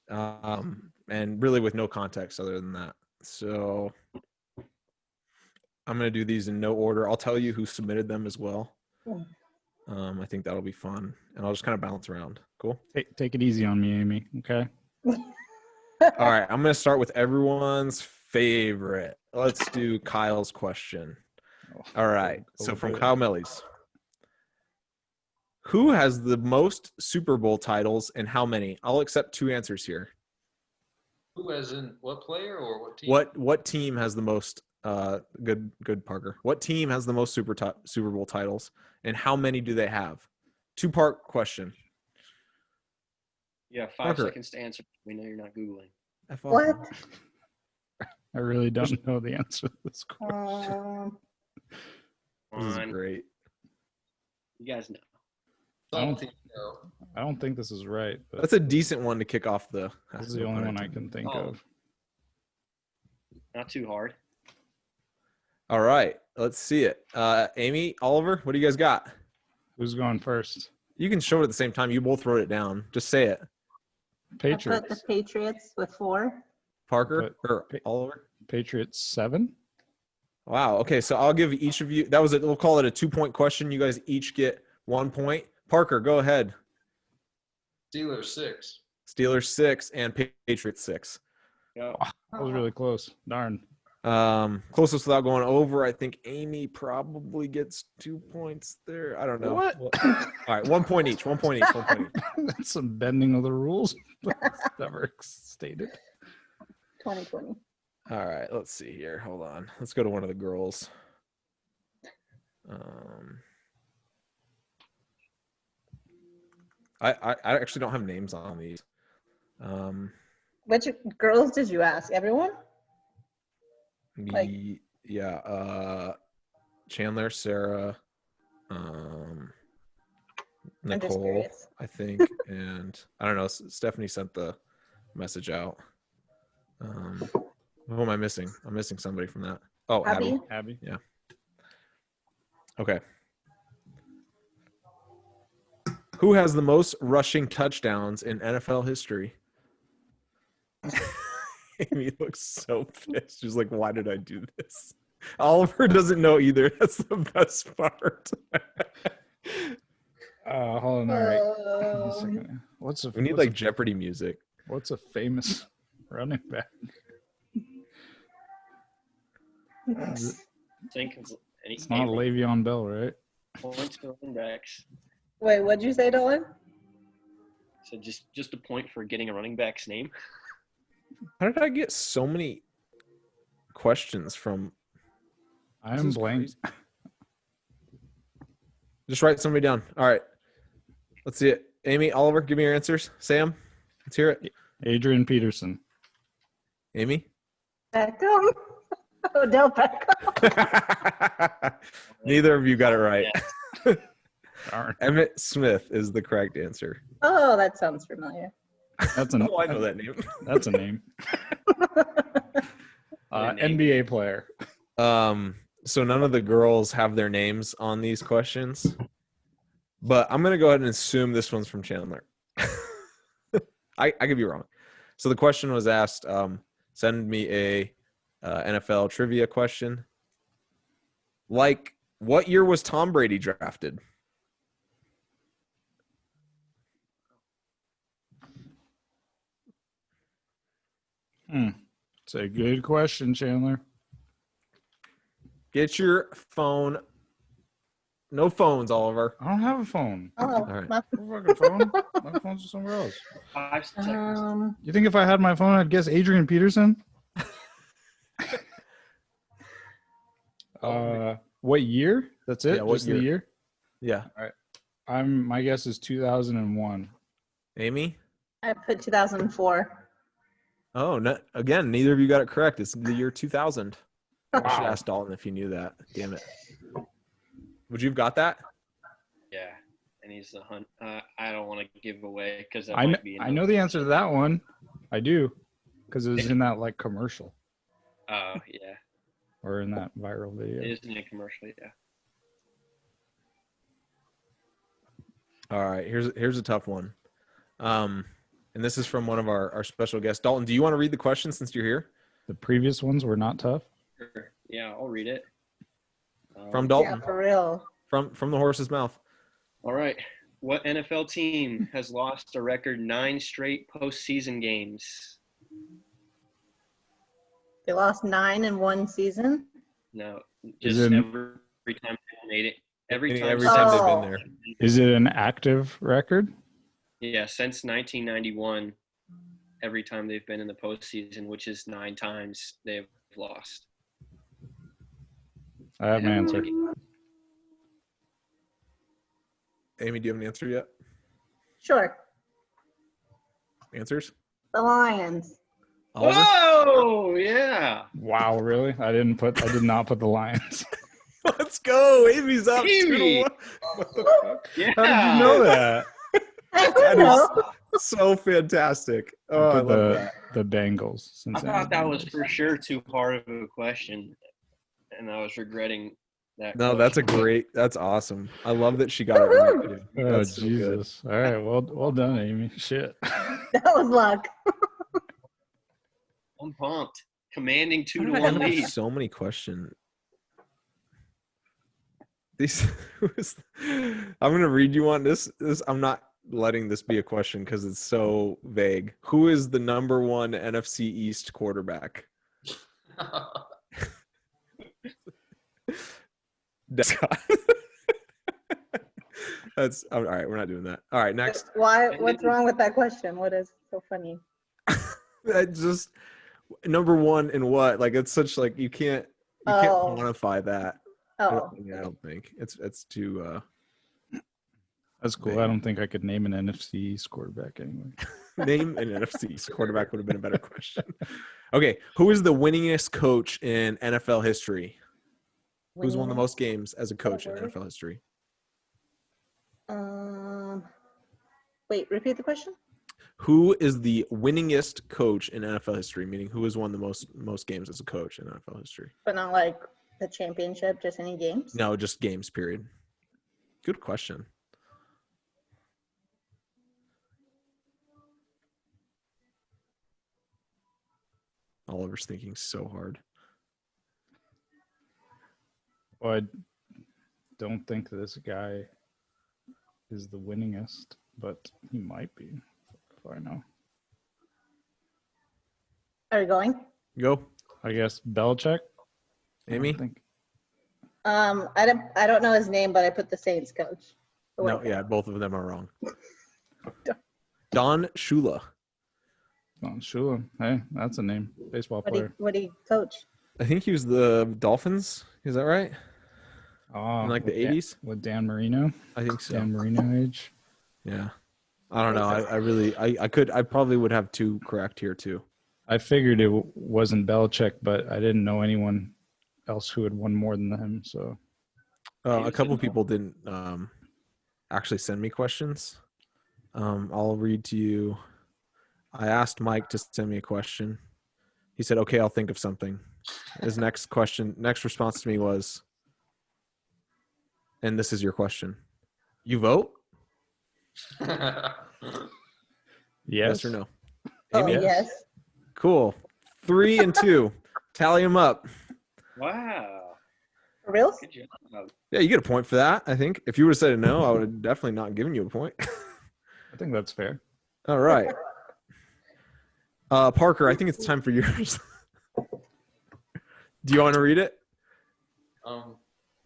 And really with no context other than that. So I'm going to do these in no order. I'll tell you who submitted them as well. I think that'll be fun. And I'll just kind of bounce around. Cool. Take it easy on me, Amy. Okay. All right. I'm going to start with everyone's favorite. Let's do Kyle's question. All right. So from Kyle Mellies. Who has the most Super Bowl titles and how many? I'll accept 2 answers here. Who, as in what player or what team? What team has the most good Parker? What team has the most Super Bowl titles and how many do they have? 2-part question. Yeah, 5 Parker. seconds to answer. We know you're not Googling. What? I really don't know the answer to this question. This is great. You guys know. I don't think this is right. But That's a decent one to kick off the. this is the only one I can think of. Not too hard. All right, let's see it. Amy, Oliver, what do you guys got? Who's going first? You can show it at the same time. You both wrote it down. Just say it. I put Patriots. the Patriots with 4. Parker or Oliver? Patriots 7. Wow. Okay, so I'll give each of you. That was it. We'll call it a 2-point question. You guys each get 1 point. Parker, go ahead. Steelers 6. Steelers 6 and Patriots 6. Yeah. That was really close. Darn. Closest without going over. I think Amy probably gets 2 points there. I don't know. What? All right, 1 point each. 1 point each. 1 point each. That's some bending of the rules. Never stated. 2020. All right, let's see here. Hold on. Let's go to one of the girls. I actually don't have names on these. Which girls did you ask? Everyone? Like- Chandler, Sarah, I'm just Nicole, curious. I think, and I don't know. Stephanie sent the message out. Who am I missing? I'm missing somebody from that. Oh, Abby. Abby. Yeah. Okay. Who has the most rushing touchdowns in NFL history? Amy looks so pissed. She's like, why did I do this? Oliver doesn't know either. That's the best part. Hold on. All right. One second. We need like Jeopardy music. What's a famous running back? Think It's not Le'Veon Bell, right? points for running backs. Wait, what'd you say, Dolan? So just a point for getting a running back's name. How did I get so many questions from? I am blank. Just write somebody down. All right. Let's see it. Amy, Oliver, give me your answers. Sam, let's hear it. Adrian Peterson. Amy? Beckham? Odell Beckham. Neither of you got it right. Darn. Emmett Smith is the correct answer. Oh, that sounds familiar. That's an, Oh, I know that name. That's a name. NBA player. So none of the girls have their names on these questions, but I'm going to go ahead and assume this one's from Chandler. I could be wrong. So the question was asked, send me a NFL trivia question. Like, what year was Tom Brady drafted? It's a good question, Chandler. Get your phone No phones, Oliver. I don't have a phone. Oh, All right. my, Fucking phone. My phone's somewhere else. 5 seconds. You think if I had my phone, I'd guess Adrian Peterson? What year? That's it. Yeah, what Just the year. Yeah. My guess is 2001. Amy? I put 2004. Oh, no, again, neither of you got it correct. It's the year 2000. I should Wow. ask Dalton if he knew that. Damn it. Would you have got that? Yeah, and he's the hunt. I don't want to give away because that I might be. know the answer to that one. I do, because it was in that like commercial Oh yeah, or in that viral video. it is in a commercial. Yeah. All right, here's a tough one. And this is from one of our special guests. Dalton, do you want to read the question since you're here? The previous ones were not tough. Sure. Yeah, I'll read it. From Yeah, Dalton. for real. From the horse's mouth. All right. What NFL team has lost a record 9 straight postseason games? They lost 9 in one season. No, Is just it- every time they made it. Every time. Every time they've Oh. been there. Is it an active record? Yeah, since 1991, every time they've been in the postseason, which is 9 times they've lost. I have an answer. Amy, do you have an answer yet? Sure. Answers? The Lions. Oliver? Whoa! Yeah. Wow, really? I did not put the Lions. Let's go. Amy's up. Amy! 2-1. What the fuck? Yeah. How did you know that? I That don't know. is so fantastic. Oh, I I put love that. the Bengals. I thought that was for sure too hard of a question, and I was regretting that. No, question. that's awesome. I love that she got it right. Dude. Oh That's so good. Jesus! All right, well done, Amy. Shit. That was luck. I'm pumped. Commanding How did I 2-1 end up with lead. so many questions. These, I'm gonna read you one. This I'm not letting this be a question because it's so vague. Who is the number 1 NFC East quarterback? That's all right. We're not doing that. All right, next. Why? What's wrong with that question? What is so funny? That just number 1 in what? Like it's such like you can't Oh. quantify that. Oh, I don't think it's too. That's cool. I don't think I could name an NFC East quarterback anyway. Name an NFC East quarterback would have been a better question. Okay, who is the winningest coach in NFL history? Who's won the most games as a coach in NFL history? Wait, repeat the question. Who is the winningest coach in NFL history? Meaning, who has won the most games as a coach in NFL history? But not like the championship, just any games. No, just games. Period. Good question. Oliver's thinking so hard. Well, I don't think this guy is the winningest, but he might be. If I know. Are you going? Go, I guess Belichick. I Amy. don't think. I don't know his name, but I put the Saints coach. The No, white guy. yeah, both of them are wrong. Don Shula. Oh, Shula. Hey, that's a name. Baseball player. What do you coach? I think he was the Dolphins. Is that right? Oh, In like the with Dan- 80s? with Dan Marino. I think so. Dan Marino age. Yeah. I don't know. I probably would have 2 correct here too. I figured it wasn't Belichick, but I didn't know anyone else who had won more than him. So A couple people didn't actually send me questions. I'll read to you. I asked Mike to send me a question. He said, "Okay, I'll think of something." His next response to me was, and this is your question. You vote? Yes or no? Oh, Amy? yes. Cool. 3 and 2. Tally them up. Wow. For real? Good job. Yeah, you get a point for that, I think. If you would have said no, I would have definitely not given you a point. I think that's fair. All right. Parker, I think it's time for yours. Do you want to read it?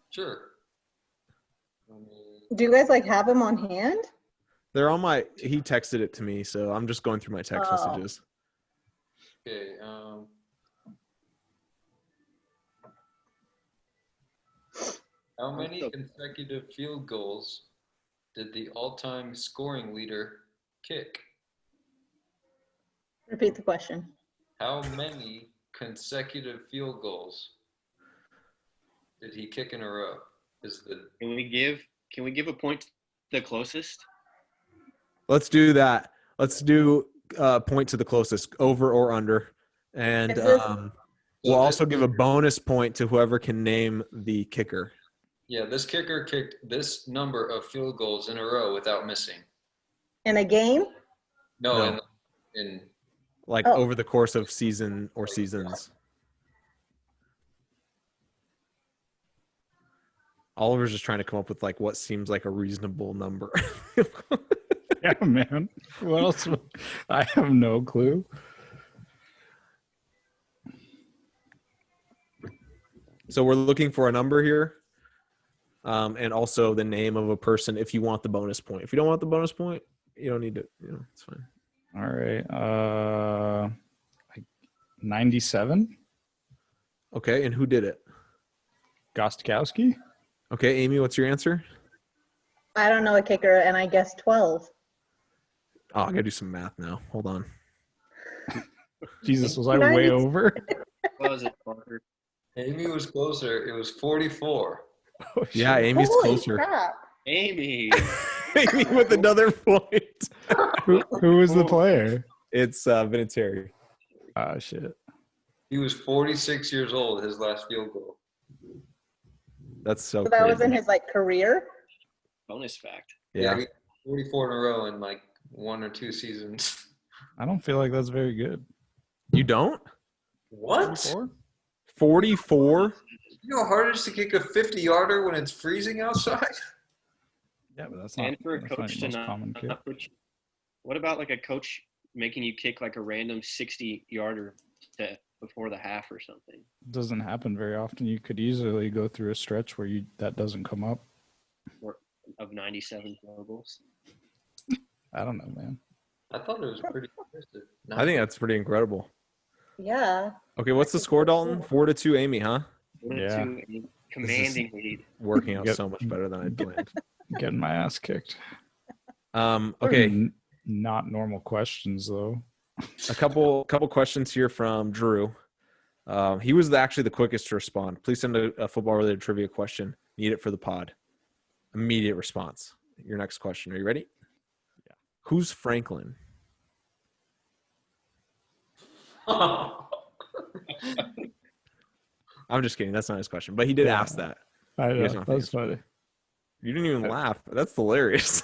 Sure. Do you guys like have them on hand? They're on my. He texted it to me, so I'm just going through my text Oh. messages. Okay. How many consecutive field goals did the all-time scoring leader kick? Repeat the question. How many consecutive field goals did he kick in a row? Can we give a point to the closest? Let's do that. Let's do point to the closest, over or under, and Is this- we'll also give a bonus point to whoever can name the kicker. Yeah, this kicker kicked this number of field goals in a row without missing. In a game? No. In Like Oh. over the course of season or seasons. Oliver's just trying to come up with like what seems like a reasonable number. Yeah, man. What else? I have no clue. So we're looking for a number here, and also the name of a person if you want the bonus point. If you don't want the bonus point, you don't need to. It's fine. All right. 97. Okay, and who did it? Gostkowski. Okay, Amy, what's your answer? I don't know a kicker, and I guess 12. Oh, I gotta do some math now. Hold on. Jesus, was I way over? What was it, Parker? Amy was closer. It was 44. Oh, Yeah, shit. Amy's Holy closer. crap. Amy. Amy with another point. Who was the player? It's Vinatieri. Ah, shit. He was 46 years old, his last field goal. That's so So that was in crazy. his like career? Bonus fact. Yeah. He 44 in a row in like 1 or 2 seasons. I don't feel like that's very good. You don't? What? 44? 44? You know how hard it is to kick a 50-yarder when it's freezing outside? Yeah, but that's not. And for a that's not coach your to most common kick. not put you, what about like a coach making you kick like a random 60-yarder before the half or something? Doesn't happen very often. You could easily go through a stretch where that doesn't come up. Or of 97 field goals. I don't know, man. I thought it was pretty impressive. I think that's pretty incredible. Yeah. Okay, what's the score, Dalton? 4-2, Amy, huh? Yeah. Commanding lead. Working out Yep. so much better than I planned. Getting my ass kicked. Okay, Not normal questions though. a couple questions here from Drew. He was actually the quickest to respond. Please send a football-related trivia question. Need it for the pod. Immediate response. Your next question. Are you ready? Yeah. Who's Franklin? I'm just kidding. That's not his question. But he did Yeah. ask that. I You guys know. don't That's think funny. You didn't even laugh. That's hilarious.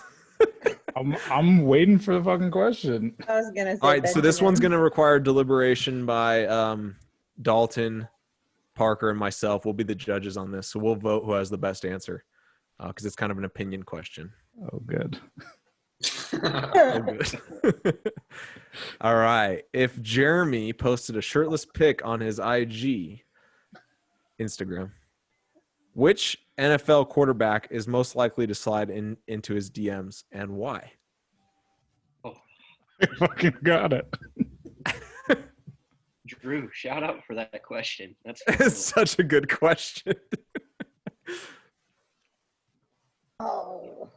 I'm waiting for the fucking question. I was gonna say All right, so this Benjamin. one's going to require deliberation by Dalton, Parker, and myself. We'll be the judges on this. So we'll vote who has the best answer because it's kind of an opinion question. Oh, good. Oh, good. All right. If Jeremy posted a shirtless pic on his IG, Instagram, which NFL quarterback is most likely to slide into his DMs and why? I fucking got it. Drew, shout out for that question. That's It's such a good question. Oh.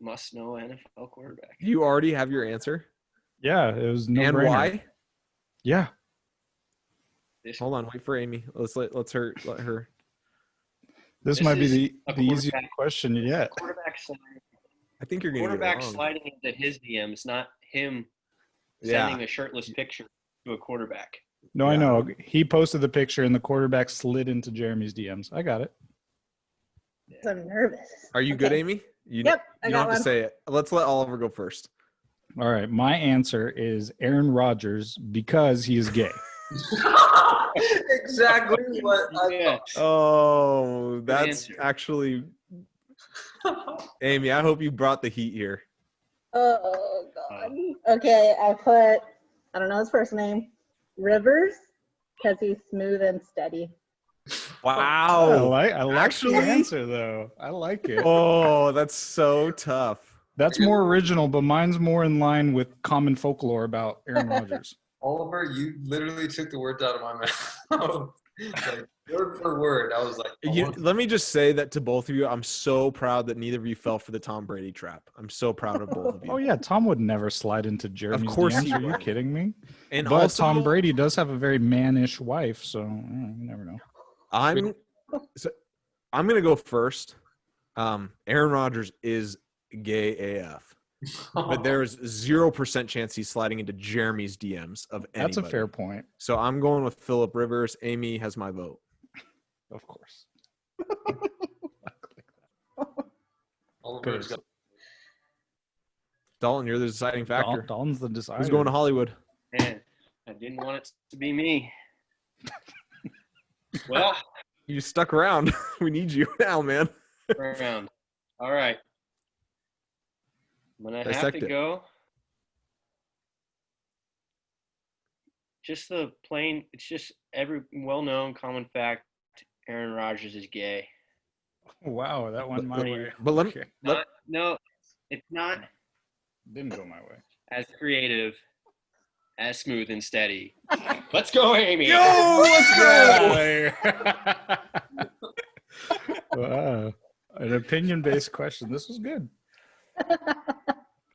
must know NFL quarterback. You already have your answer? Yeah, it was no and brainer. why? Yeah. Hold on, wait for Amy. Let her. This This might be is the a easiest quarterback- question yet. Quarterback I think you're getting it quarterback wrong. sliding into his DMs, not him Yeah. sending a shirtless picture to a quarterback. No, I Yeah. know. He posted the picture and the quarterback slid into Jeremy's DMs. I got it. So nervous. Are you good, Okay. Amy? You, Yep, I you got don't have one. to say it. Let's let Oliver go first. All right. My answer is Aaron Rodgers because he is gay. Exactly what I Yeah. Oh, that's answer. actually Amy. I hope you brought the heat here. Oh God. Okay, I don't know his first name. Rivers, because he's smooth and steady. Wow. I like Actually? the answer though. I like it. Oh, that's so tough. That's more original, but mine's more in line with common folklore about Aaron Rodgers. Oliver, you literally took the words out of my mouth. Like, word for word. I was like, Let me just say that to both of you, I'm so proud that neither of you fell for the Tom Brady trap. I'm so proud of both of you. Oh yeah, Tom would never slide into Jeremy's course DMs. he Are you would. kidding me? And But also, Tom Brady does have a very mannish wife, so you never know. I'm gonna go first. Aaron Rodgers is gay AF, but there's 0% chance he's sliding into Jeremy's DMs of anybody. That's a fair point, So I'm going with Phillip Rivers. Amy has my vote. of course. Oliver's got Dalton, you're the deciding factor. Dalton's the decider. Who's going to Hollywood? Man, I didn't want it to be me. Well, You stuck around. We need you now, man. around. All right. I'm gonna have Dissect to it. go. Just the plain. It's just every well-known common fact. Aaron Rodgers is gay. Wow, that went my way. But let me. Okay. No, it's not Didn't go my way. as creative, as smooth and steady. Let's go, Amy. Yo, let's go. Wow. An opinion-based question. This was good.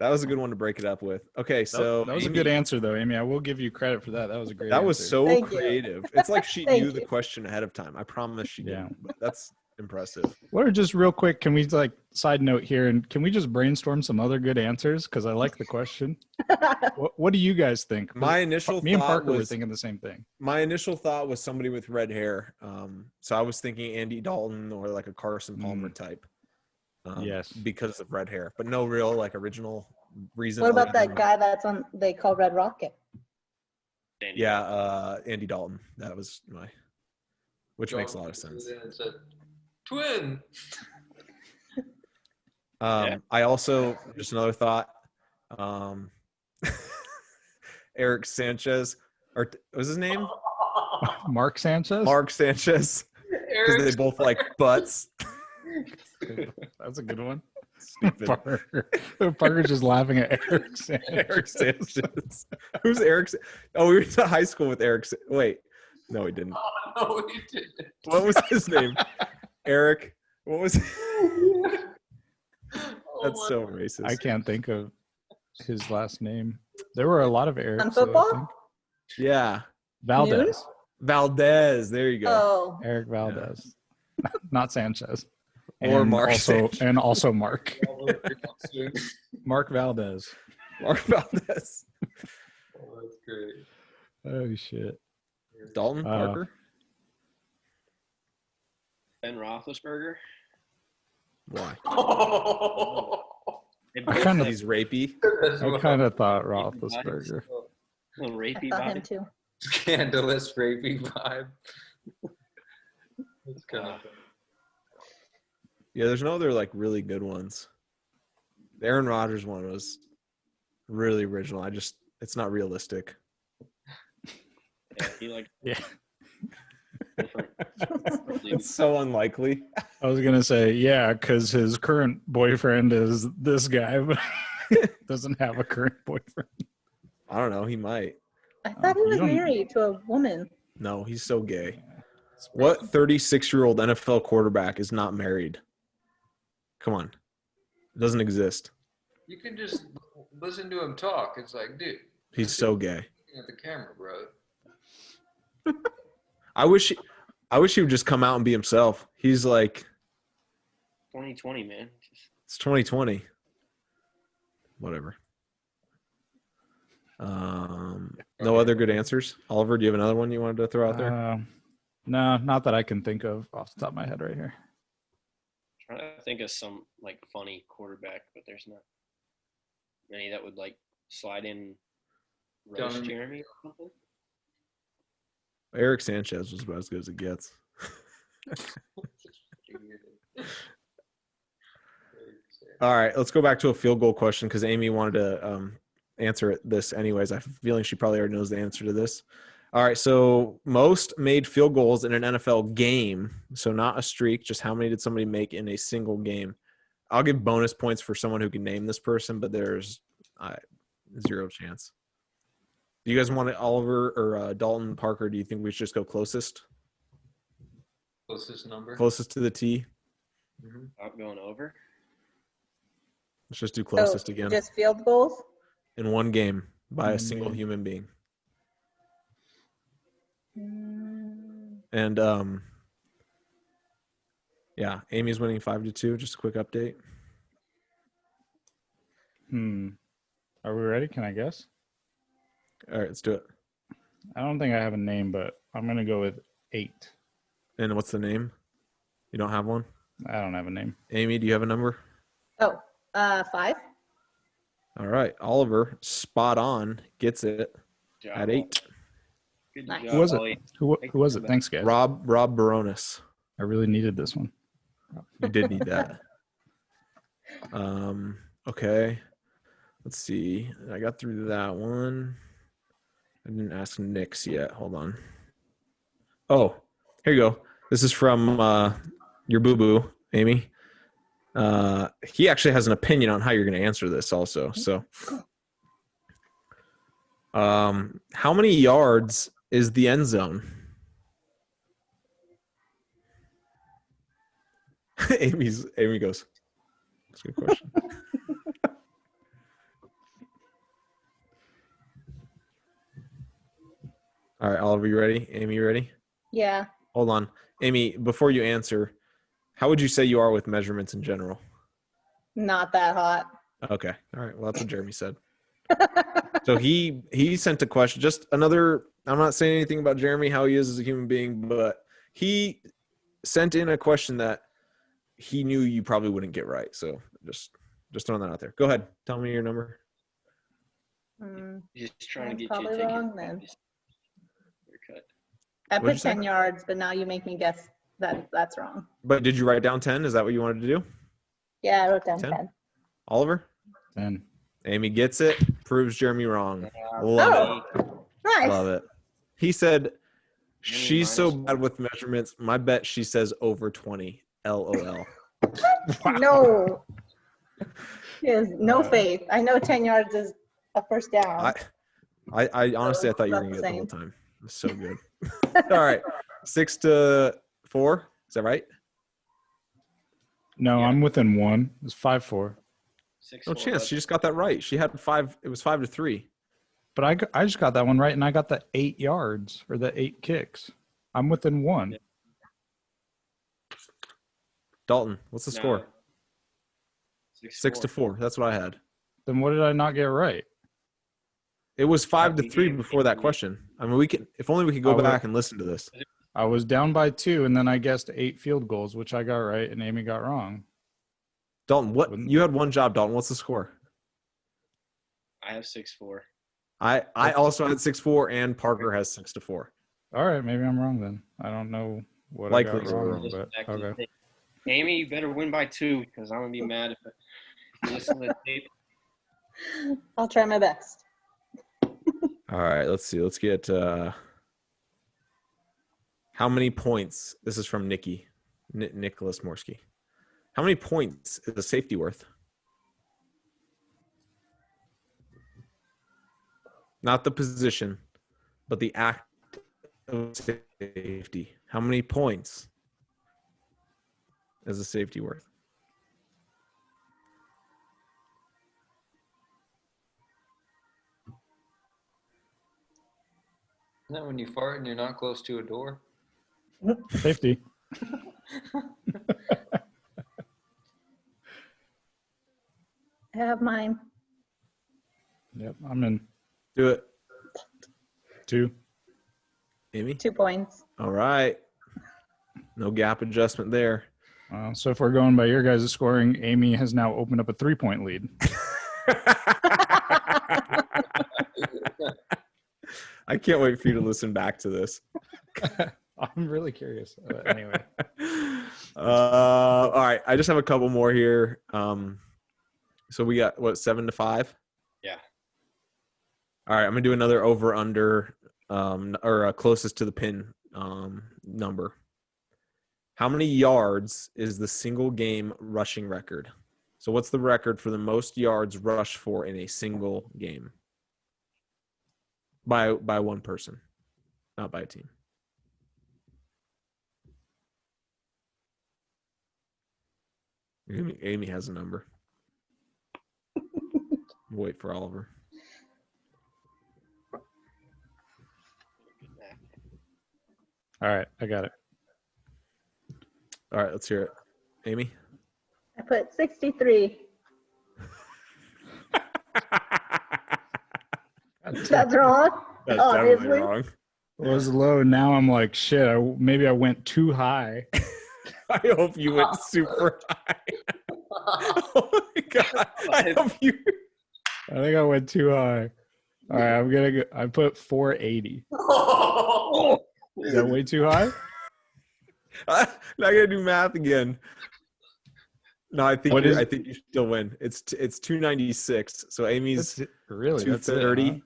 That was a good one to break it up with. Okay, so That was a Amy, good answer, though, Amy. I will give you credit for that. That was a great that was answer. so Thank you. creative. It's like she Thank knew the you. question ahead of time. I promise she Yeah. didn't. But that's impressive. What are just real quick, can we side note here, and can we just brainstorm some other good answers? Because I like the question. What do you guys think? My initial Me and thought Parker were was thinking the same thing. my initial thought was somebody with red hair. So I was thinking Andy Dalton or like a Carson Palmer type. Yes. Because of red hair, but no real like original reason. What about other that than- guy that's on? They call Red Rocket. Yeah, Andy Dalton. That was which makes a lot of sense. And said, twin. Yeah. I also just another thought. Eric Sanchez, or was his name Mark Sanchez? Mark Sanchez? Because they both like butts. That's a good one. Stupid. Parker's just laughing at Eric Sanchez. Eric Sanchez. Who's Eric? Oh, we went to high school with Eric. Wait, no, we didn't. Oh, no, he didn't. What was his name? Eric. What was? That's so racist. I can't think of his last name. There were a lot of Erics. On football? Yeah, Valdez. News? Valdez. There you go. Oh, Eric Valdez. Not Sanchez. Or And Mark also, Sanchez. And also Mark. Mark Valdez. Mark Valdez. Oh, that's great. Oh, shit. Dalton Parker. Ben Roethlisberger. Why? They I both kind of have He's rapey. I kind of thought Roethlisberger. a little I rapey thought body. him too. Scandalous, rapey vibe. That's kind of Yeah, there's no other like really good ones. The Aaron Rodgers one was really original. It's not realistic. Yeah, he like Yeah. different. It's so unlikely. I was going to say, yeah, because his current boyfriend is this guy, but doesn't have a current boyfriend. I don't know. He might. I thought he You was don't- married to a woman. No, he's so gay. What 36-year-old NFL quarterback is not married? Come on. It doesn't exist. You can just listen to him talk. It's like, dude, He's so gay. looking at the camera, bro. I wish he would just come out and be himself. He's like, 2020, man. it's 2020. Whatever. No other good answers. Oliver, do you have another one you wanted to throw out there? No, not that I can think of off the top of my head right here. Trying to think of some like funny quarterback, but there's not many that would like slide in roast Done. Jeremy or something. Eric Sanchez was about as good as it gets. All right, let's go back to a field goal question because Amy wanted to answer this anyways. I have a feeling she probably already knows the answer to this. All right, so most made field goals in an NFL game. So not a streak, just how many did somebody make in a single game? I'll give bonus points for someone who can name this person, but there's zero chance. Do you guys want it, Oliver or Dalton, Parker? Do you think we should just go closest? Closest number. Closest to the T? Mhm. Out going over. Let's just do closest So, again. just field goals? In one game by a One single game. human being. Mm, And yeah, Amy's winning 5-2. Just a quick update. Are we ready? Can I guess? All right, let's do it. I don't think I have a name, but I'm gonna go with 8. And what's the name? You don't have one? I don't have a name. Amy, do you have a number? Oh, 5? All right, Oliver, spot on, gets it Job, at 8. Good Nice. job, Who was it? Ollie. Who was it? Thanks, guys. Rob Baronis. I really needed this one. You did need that. Okay. Let's see. I got through that one. I didn't ask Nick's yet. Hold on. Oh, here you go. This is from your boo-boo, Amy. He actually has an opinion on how you're going to answer this also. So, how many yards is the end zone? Amy goes, that's a good question. All right, Oliver, you ready? Amy, you ready? Yeah. Hold on. Amy, before you answer, how would you say you are with measurements in general? Not that hot. Okay. All right. Well, that's what Jeremy said. So he sent a question. Just another, I'm not saying anything about Jeremy, how he is as a human being, but he sent in a question that he knew you probably wouldn't get right. So just throwing that out there. Go ahead. Tell me your number. Just trying to That's get you probably to take wrong it. then. Your cut. I What'd you put say? 10 yards, but now you make me guess that that's wrong. But did you write down 10? Is that what you wanted to do? Yeah, I wrote down 10? 10. Oliver? 10. Amy gets it. Proves Jeremy wrong. Yeah, Love it. Oh, nice. Love it. He said, Jeremy she's so minus bad with measurements. My bet she says over 20. LOL. No. He has no Uh, faith. I know 10 yards is a first down. I honestly, I thought you were About going to the get it the whole same. time. It's so good. All right. 6-4. Is that right? No, Yeah. I'm within 1. It's 5-4. 6, No chance. She just got that right. She had 5. It was 5-3. But I just got that one right, and I got the 8 yards or the 8 kicks. I'm within 1. Yeah. Dalton, what's the score? 6 6-4. That's what I had. Then what did I not get right? It was 5-3 gave- before that question. I mean, we can. If only we could go Oh, back and listen to this. I was down by 2, and then I guessed 8 field goals, which I got right, and Amy got wrong. Dalton, what Wouldn't- you had one job, Dalton. What's the score? I have 6-4. I also had 6-4, and Parker has 6-4. All right, maybe I'm wrong then. I don't know what I Likely got you were wrong, wrong. but Back to the okay. tape. Amy, you better win by 2 because I'm gonna be mad if you listen to the tape. I'll try my best. All right, let's see. Let's get how many points? This is from Nicholas Morsky. How many points is a safety worth? Not the position, but the act of safety. How many points is a safety worth? Isn't that when you fart and you're not close to a door? Safety. I have mine. Yep, I'm in Do it, 2. Amy. 2 points. All right. No gap adjustment there. So if we're going by your guys' scoring, Amy has now opened up a 3-point lead. I can't wait for you to listen back to this. I'm really curious. Anyway. All right. I just have a couple more here. So we got what, 7-5? Yeah. All right. I'm gonna do another over under or closest to the pin number. How many yards is the single game rushing record? So what's the record for the most yards rushed for in a single game? By one person, not by a team. Amy has a number. Wait for Oliver. All right, I got it. All right, let's hear it. Amy? I put 63. That's wrong. That's Obviously. definitely wrong. It was low. Now I'm like, shit, maybe I went too high. I hope you went super high. Oh my god! I hope you. I think I went too high. All right, I'm gonna go. I put 480. Is that way too high? Now I gotta do math again. No, I think I think you still win. It's 296. So Amy's Really 230, huh?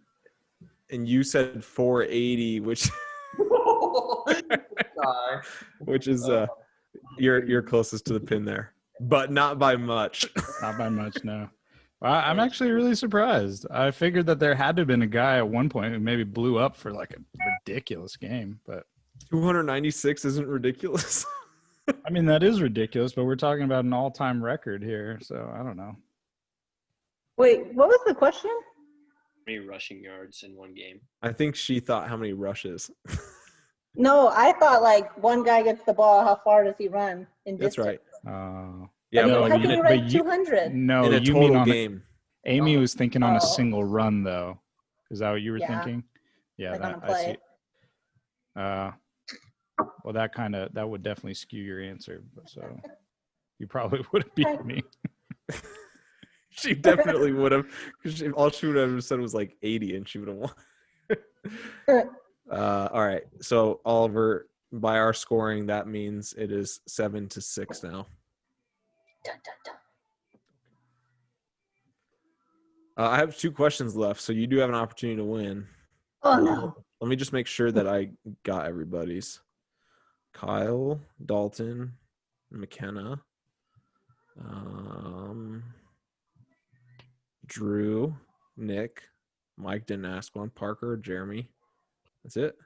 and you said 480, which is you're closest to the pin there, but not by much. Not by much, no. I'm actually really surprised. I figured that there had to have been a guy at one point who maybe blew up for like a ridiculous game, but 296 isn't ridiculous. I mean, that is ridiculous, but we're talking about an all-time record here, so I don't know. Wait, what was the question? How many rushing yards in one game? I think she thought how many rushes. No, I thought like one guy gets the ball. How far does he run in That's distance? right. Yeah, But no, how can you write 200? No, in a you total mean on game. Amy was thinking on a Oh. single run, though. Is that what you were Yeah. thinking? Yeah, Like on that a I play. see. Well, that would definitely skew your answer. So you probably would have beat me. She definitely would have. All she would have said was like 80, and she would have won. All right. So Oliver, by our scoring, that means it is 7-6 now. Dun, dun, dun. I have 2 questions left, so you do have an opportunity to win. Oh no. Let me just make sure that I got everybody's. Kyle, Dalton, McKenna, Drew, Nick, Mike didn't ask one, Parker, Jeremy. That's it.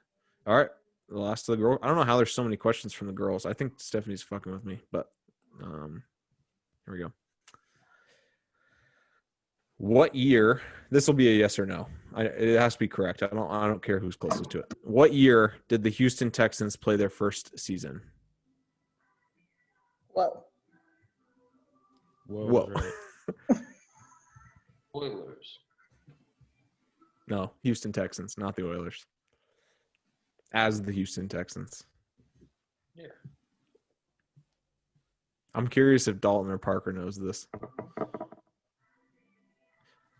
All right. The last of the girl. I don't know how there's so many questions from the girls. I think Stephanie's fucking with me, but here we go. What year? This will be a yes or no. It has to be correct. I don't care who's closest to it. What year did the Houston Texans play their first season? Whoa. Whoa. Right. Oilers. No, Houston Texans, not the Oilers. As the Houston Texans. Yeah. I'm curious if Dalton or Parker knows this.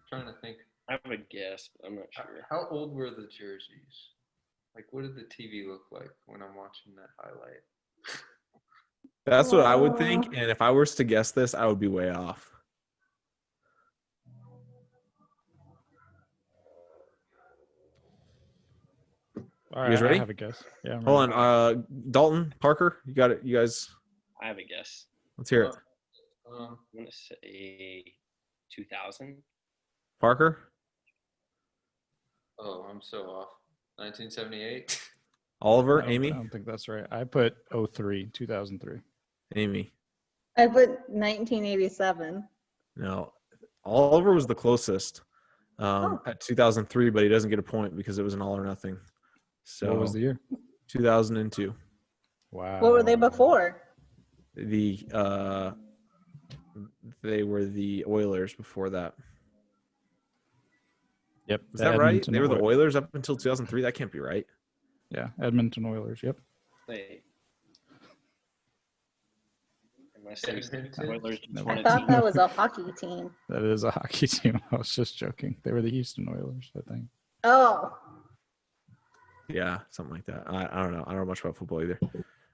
Trying to think. I have a guess, but I'm not sure. How old were the jerseys? Like, what did the TV look like when I'm watching that highlight? That's what I would think. And if I was to guess this, I would be way off. All right, You guys ready? I have a guess. Yeah. I'm Hold ready. on. Dalton, Parker, you got it. You guys, I have a guess. let's hear it. I'm gonna say 2000. Parker? Oh, I'm so off. 1978. Oliver? I Amy? don't think that's right. I put 2003. Amy. I put 1987. No. Oliver was the closest at 2003, but he doesn't get a point because it was an all or nothing. So What was the year? 2002. Wow. What were they before? They were the Oilers before that. Yep. Is that right? Edmonton They were the Oilers. Oilers up until 2003? That can't be right. Yeah, Edmonton Oilers. Yep. Wait. Unless there's Edmonton? Oilers just No. won I a thought team. that was a hockey team. That is a hockey team. I was just joking. They were the Houston Oilers, I think. Oh. Yeah, something like that. I don't know. I don't know much about football either.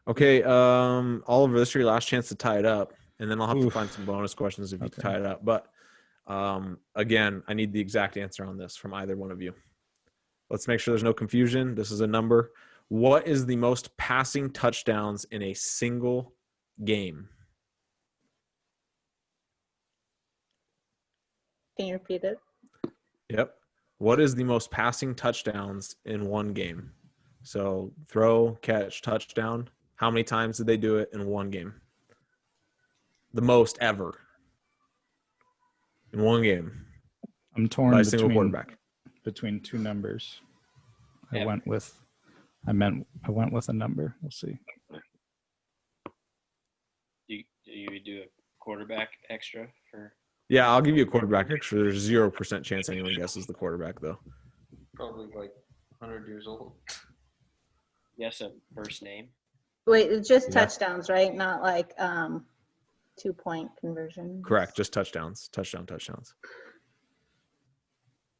Okay, Oliver, this is your last chance to tie it up, and then I'll have to Oof. find some bonus questions if you Okay. tie it up. But again, I need the exact answer on this from either one of you. let's make sure there's no confusion. This is a number. What is the most passing touchdowns in a single game? Can you repeat it? Yep. What is the most passing touchdowns in one game? So throw, catch, touchdown. How many times did they do it in one game? The most ever in one game I'm torn by a single between quarterback. two numbers. Yeah. I went with a number. We'll see. Do you do a quarterback extra for? Yeah, I'll give you a quarterback extra. There's 0% chance anyone guesses the quarterback, though. Probably like 100 years old. Yes, a first name. Wait, it's just Yeah. touchdowns, right? Not like 2-point conversion. Correct. Just touchdowns. Touchdowns.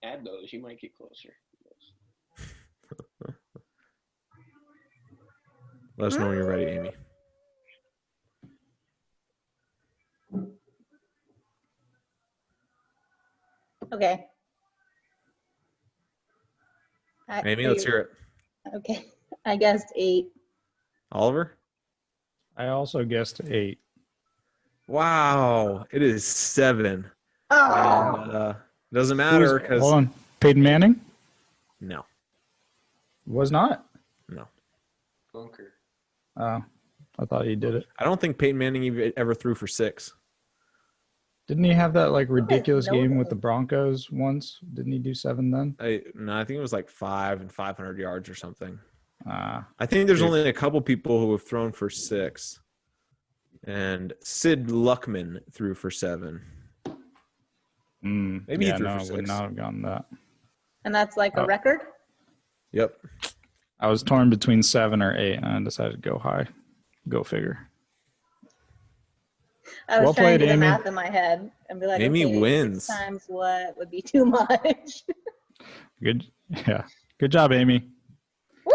Add those. You might get closer. Let us know when you're ready, Amy. Okay. Amy, let's hear it. Okay. I guessed 8. Oliver? I also guessed 8. Wow. It is 7. Oh, And, doesn't matter because Hold on. Peyton Manning? no. Was not? Bunker. Oh, I thought he did it. I don't think Peyton Manning ever threw for 6. Didn't he have that like ridiculous no game way. with the Broncos once? Didn't he do 7 then? I think it was like 5 and 500 yards or something. Ah, I think there's Dude. only a couple people who have thrown for 6. And Sid Luckman threw for 7. Maybe he yeah, threw no, for I would 6. not have gotten that. and that's like a Oh. record? Yep. I was torn between 7 or 8, and I decided to go high. Go figure. I was Well trying played, to do the Amy. math in my head and be like, Amy okay, wins. 6 times what would be too much? Good. Yeah. Good job, Amy. Woo!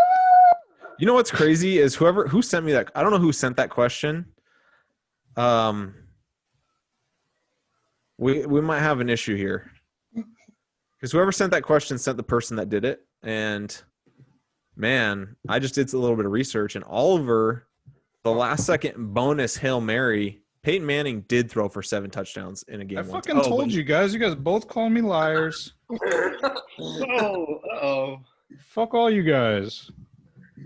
You know what's crazy is who sent me that. I don't know who sent that question. We might have an issue here because whoever sent that question sent the person that did it. And man, I just did a little bit of research, and Oliver, the last second bonus Hail Mary, Peyton Manning did throw for 7 touchdowns in a game. I once. fucking told you guys. You guys both call me liars. Oh. Fuck all you guys.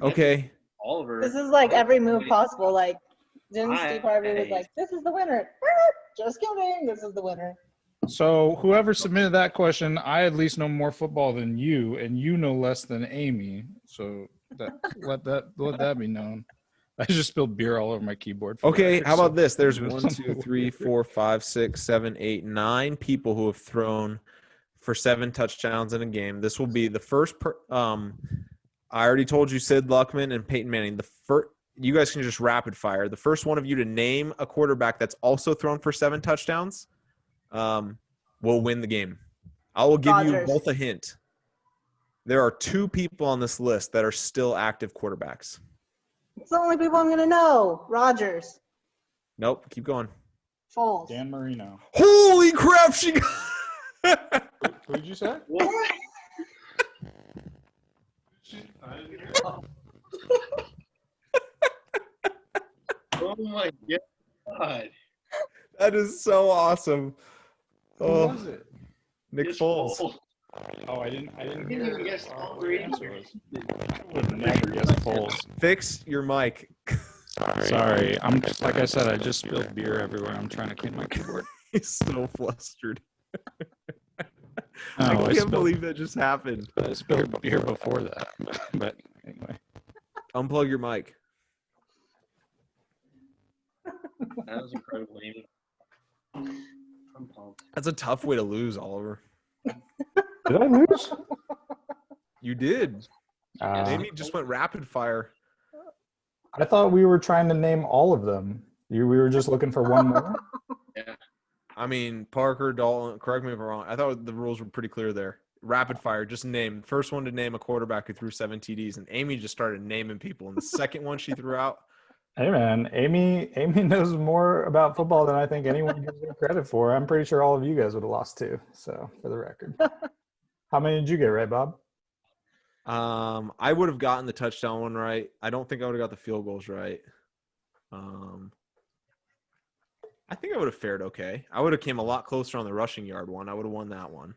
Okay. Oliver. This is like every move possible. Like, didn't Nice. Steve Harvey was like, this is the winner. Just kidding. This is the winner. So whoever submitted that question, I at least know more football than you, and you know less than Amy. So let that be known. I just spilled beer all over my keyboard. for Okay. record, How about so- this? There's 1, 2, 3, 4, 5, 6, 7, 8, 9 people who have thrown for 7 touchdowns in a game. This will be the first. I already told you Sid Luckman and Peyton Manning. You guys can just rapid fire. The first one of you to name a quarterback that's also thrown for 7 touchdowns will win the game. I will give you Rodgers. both a hint. There are 2 people on this list that are still active quarterbacks. It's the only people I'm going to know. Rodgers. Nope. Keep going. Foles. Dan Marino. Holy crap! She got. Who did you say? Oh my god. That is so awesome. Who Oh, was it? Nick It's Foles. Oh, I didn't You hear didn't guess what all the 3 answer was. I would never guess Foles. Fix your mic. Sorry. I'm like I said, I just spilled beer everywhere. I'm trying to clean my keyboard. He's so flustered. Oh, I I can't spilled- believe that just happened. I spilled beer before that. But anyway. Unplug your mic. That was incredible, Amy. I'm pumped. That's a tough way to lose, Oliver. Did I lose? You did. Uh, Amy just went rapid fire. I thought we were trying to name all of them. We were just looking for one more. I mean, Parker, Dalton, correct me if I'm wrong. I thought the rules were pretty clear there. Rapid fire, just name. First one to name a quarterback who threw 7 TDs, and Amy just started naming people. And the second one she threw out, Hey man, Amy knows more about football than I think anyone gives her credit for. I'm pretty sure all of you guys would have lost too. So for the record, how many did you get right, Bob? I would have gotten the touchdown one right. I don't think I would have got the field goals right. I think I would have fared okay. I would have came a lot closer on the rushing yard one. I would have won that one.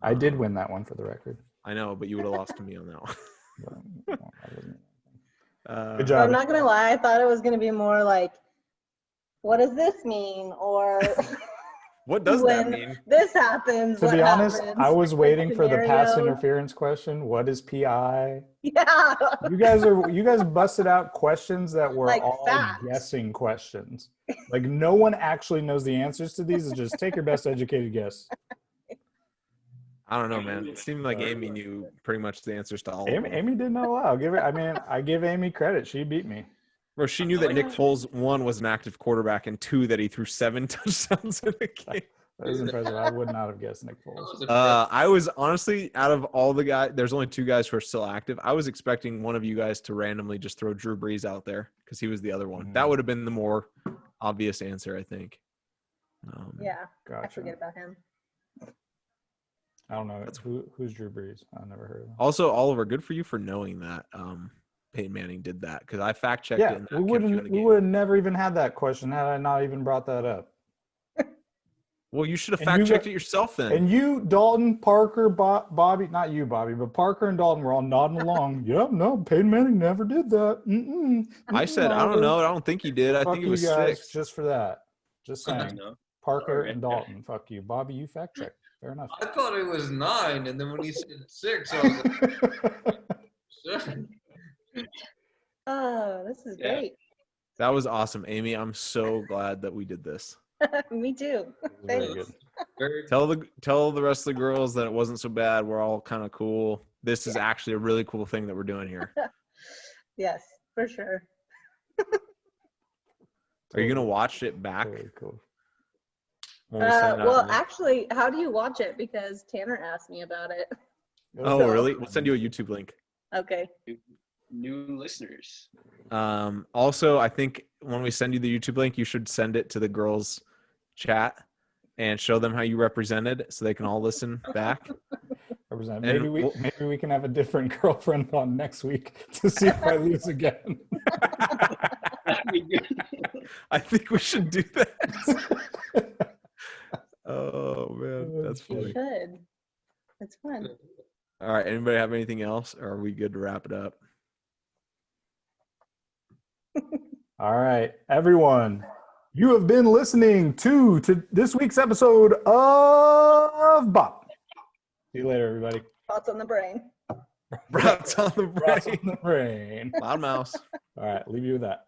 I did win that one for the record. I know, but you would have lost to me on that one. Good So job. I'm not gonna lie, I thought it was gonna be more like, what does this mean? Or What does that when mean? this happens, To what be honest, happens? I was Like waiting for the pass scenario. interference question. What is PI? Yeah. You guys busted out questions that were Like all facts. guessing questions. Like no one actually knows the answers to these. It's just take your best educated guess. I don't know, man. It seemed like Amy knew pretty much the answers to all of them. Amy did know a lot. I give Amy credit. She beat me. Bro, she knew that Nick Foles, 1, was an active quarterback, and 2, that he threw 7 touchdowns in a game. That was impressive. I would not have guessed Nick Foles. I was honestly, out of all the guys, there's only 2 guys who are still active. I was expecting one of you guys to randomly just throw Drew Brees out there because he was the other one. Mhm. That would have been the more obvious answer, I think. Yeah. I Gotcha. forget about him. I don't know. Who's Drew Brees? I've never heard of him. Also, Oliver, good for you for knowing that Peyton Manning did that because I fact checked it. Yeah, And that we kept you in the would game. have never even had that question had I not even brought that up. Well, you should have And you fact checked got- it yourself then. And you, Dalton, Parker, Bobby, not you, Bobby, but Parker and Dalton were all nodding along. Yep, no, Peyton Manning never did that. I said, I don't know. I don't think he did. I Fuck think it you was guys 6. just for that. Just saying. No. Parker Okay. and Dalton. Fuck you. Bobby, you fact check. Fair enough. I thought it was 9, and then when he said 6, I was like, 7. Oh, this is Yeah. great. That was awesome, Amy. I'm so glad that we did this. Me too. Very Thanks. good. Very Tell the rest of the girls that it wasn't so bad. We're all kind of cool. This is actually a really cool thing that we're doing here. Yes, for sure. Are you gonna watch it back Totally cool. when we send it out? Well, next- actually, how do you watch it? Because Tanner asked me about it. Oh, so- really? We'll send you a YouTube link. Okay. New listeners. Also, I think when we send you the YouTube link, you should send it to the girls' chat and show them how you represented, so they can all listen back. Represent. And Maybe we can have a different girlfriend on next week to see if I lose again. That'd be good. I think we should do that. Oh man, that's You funny. should. It's fun. All right, anybody have anything else, or are we good to wrap it up? All right, everyone. You have been listening to this week's episode of BOP. See you later, everybody. Thoughts on the brain. Brats on the Brats brain. on the brain. Loud mouse. All right, leave you with that.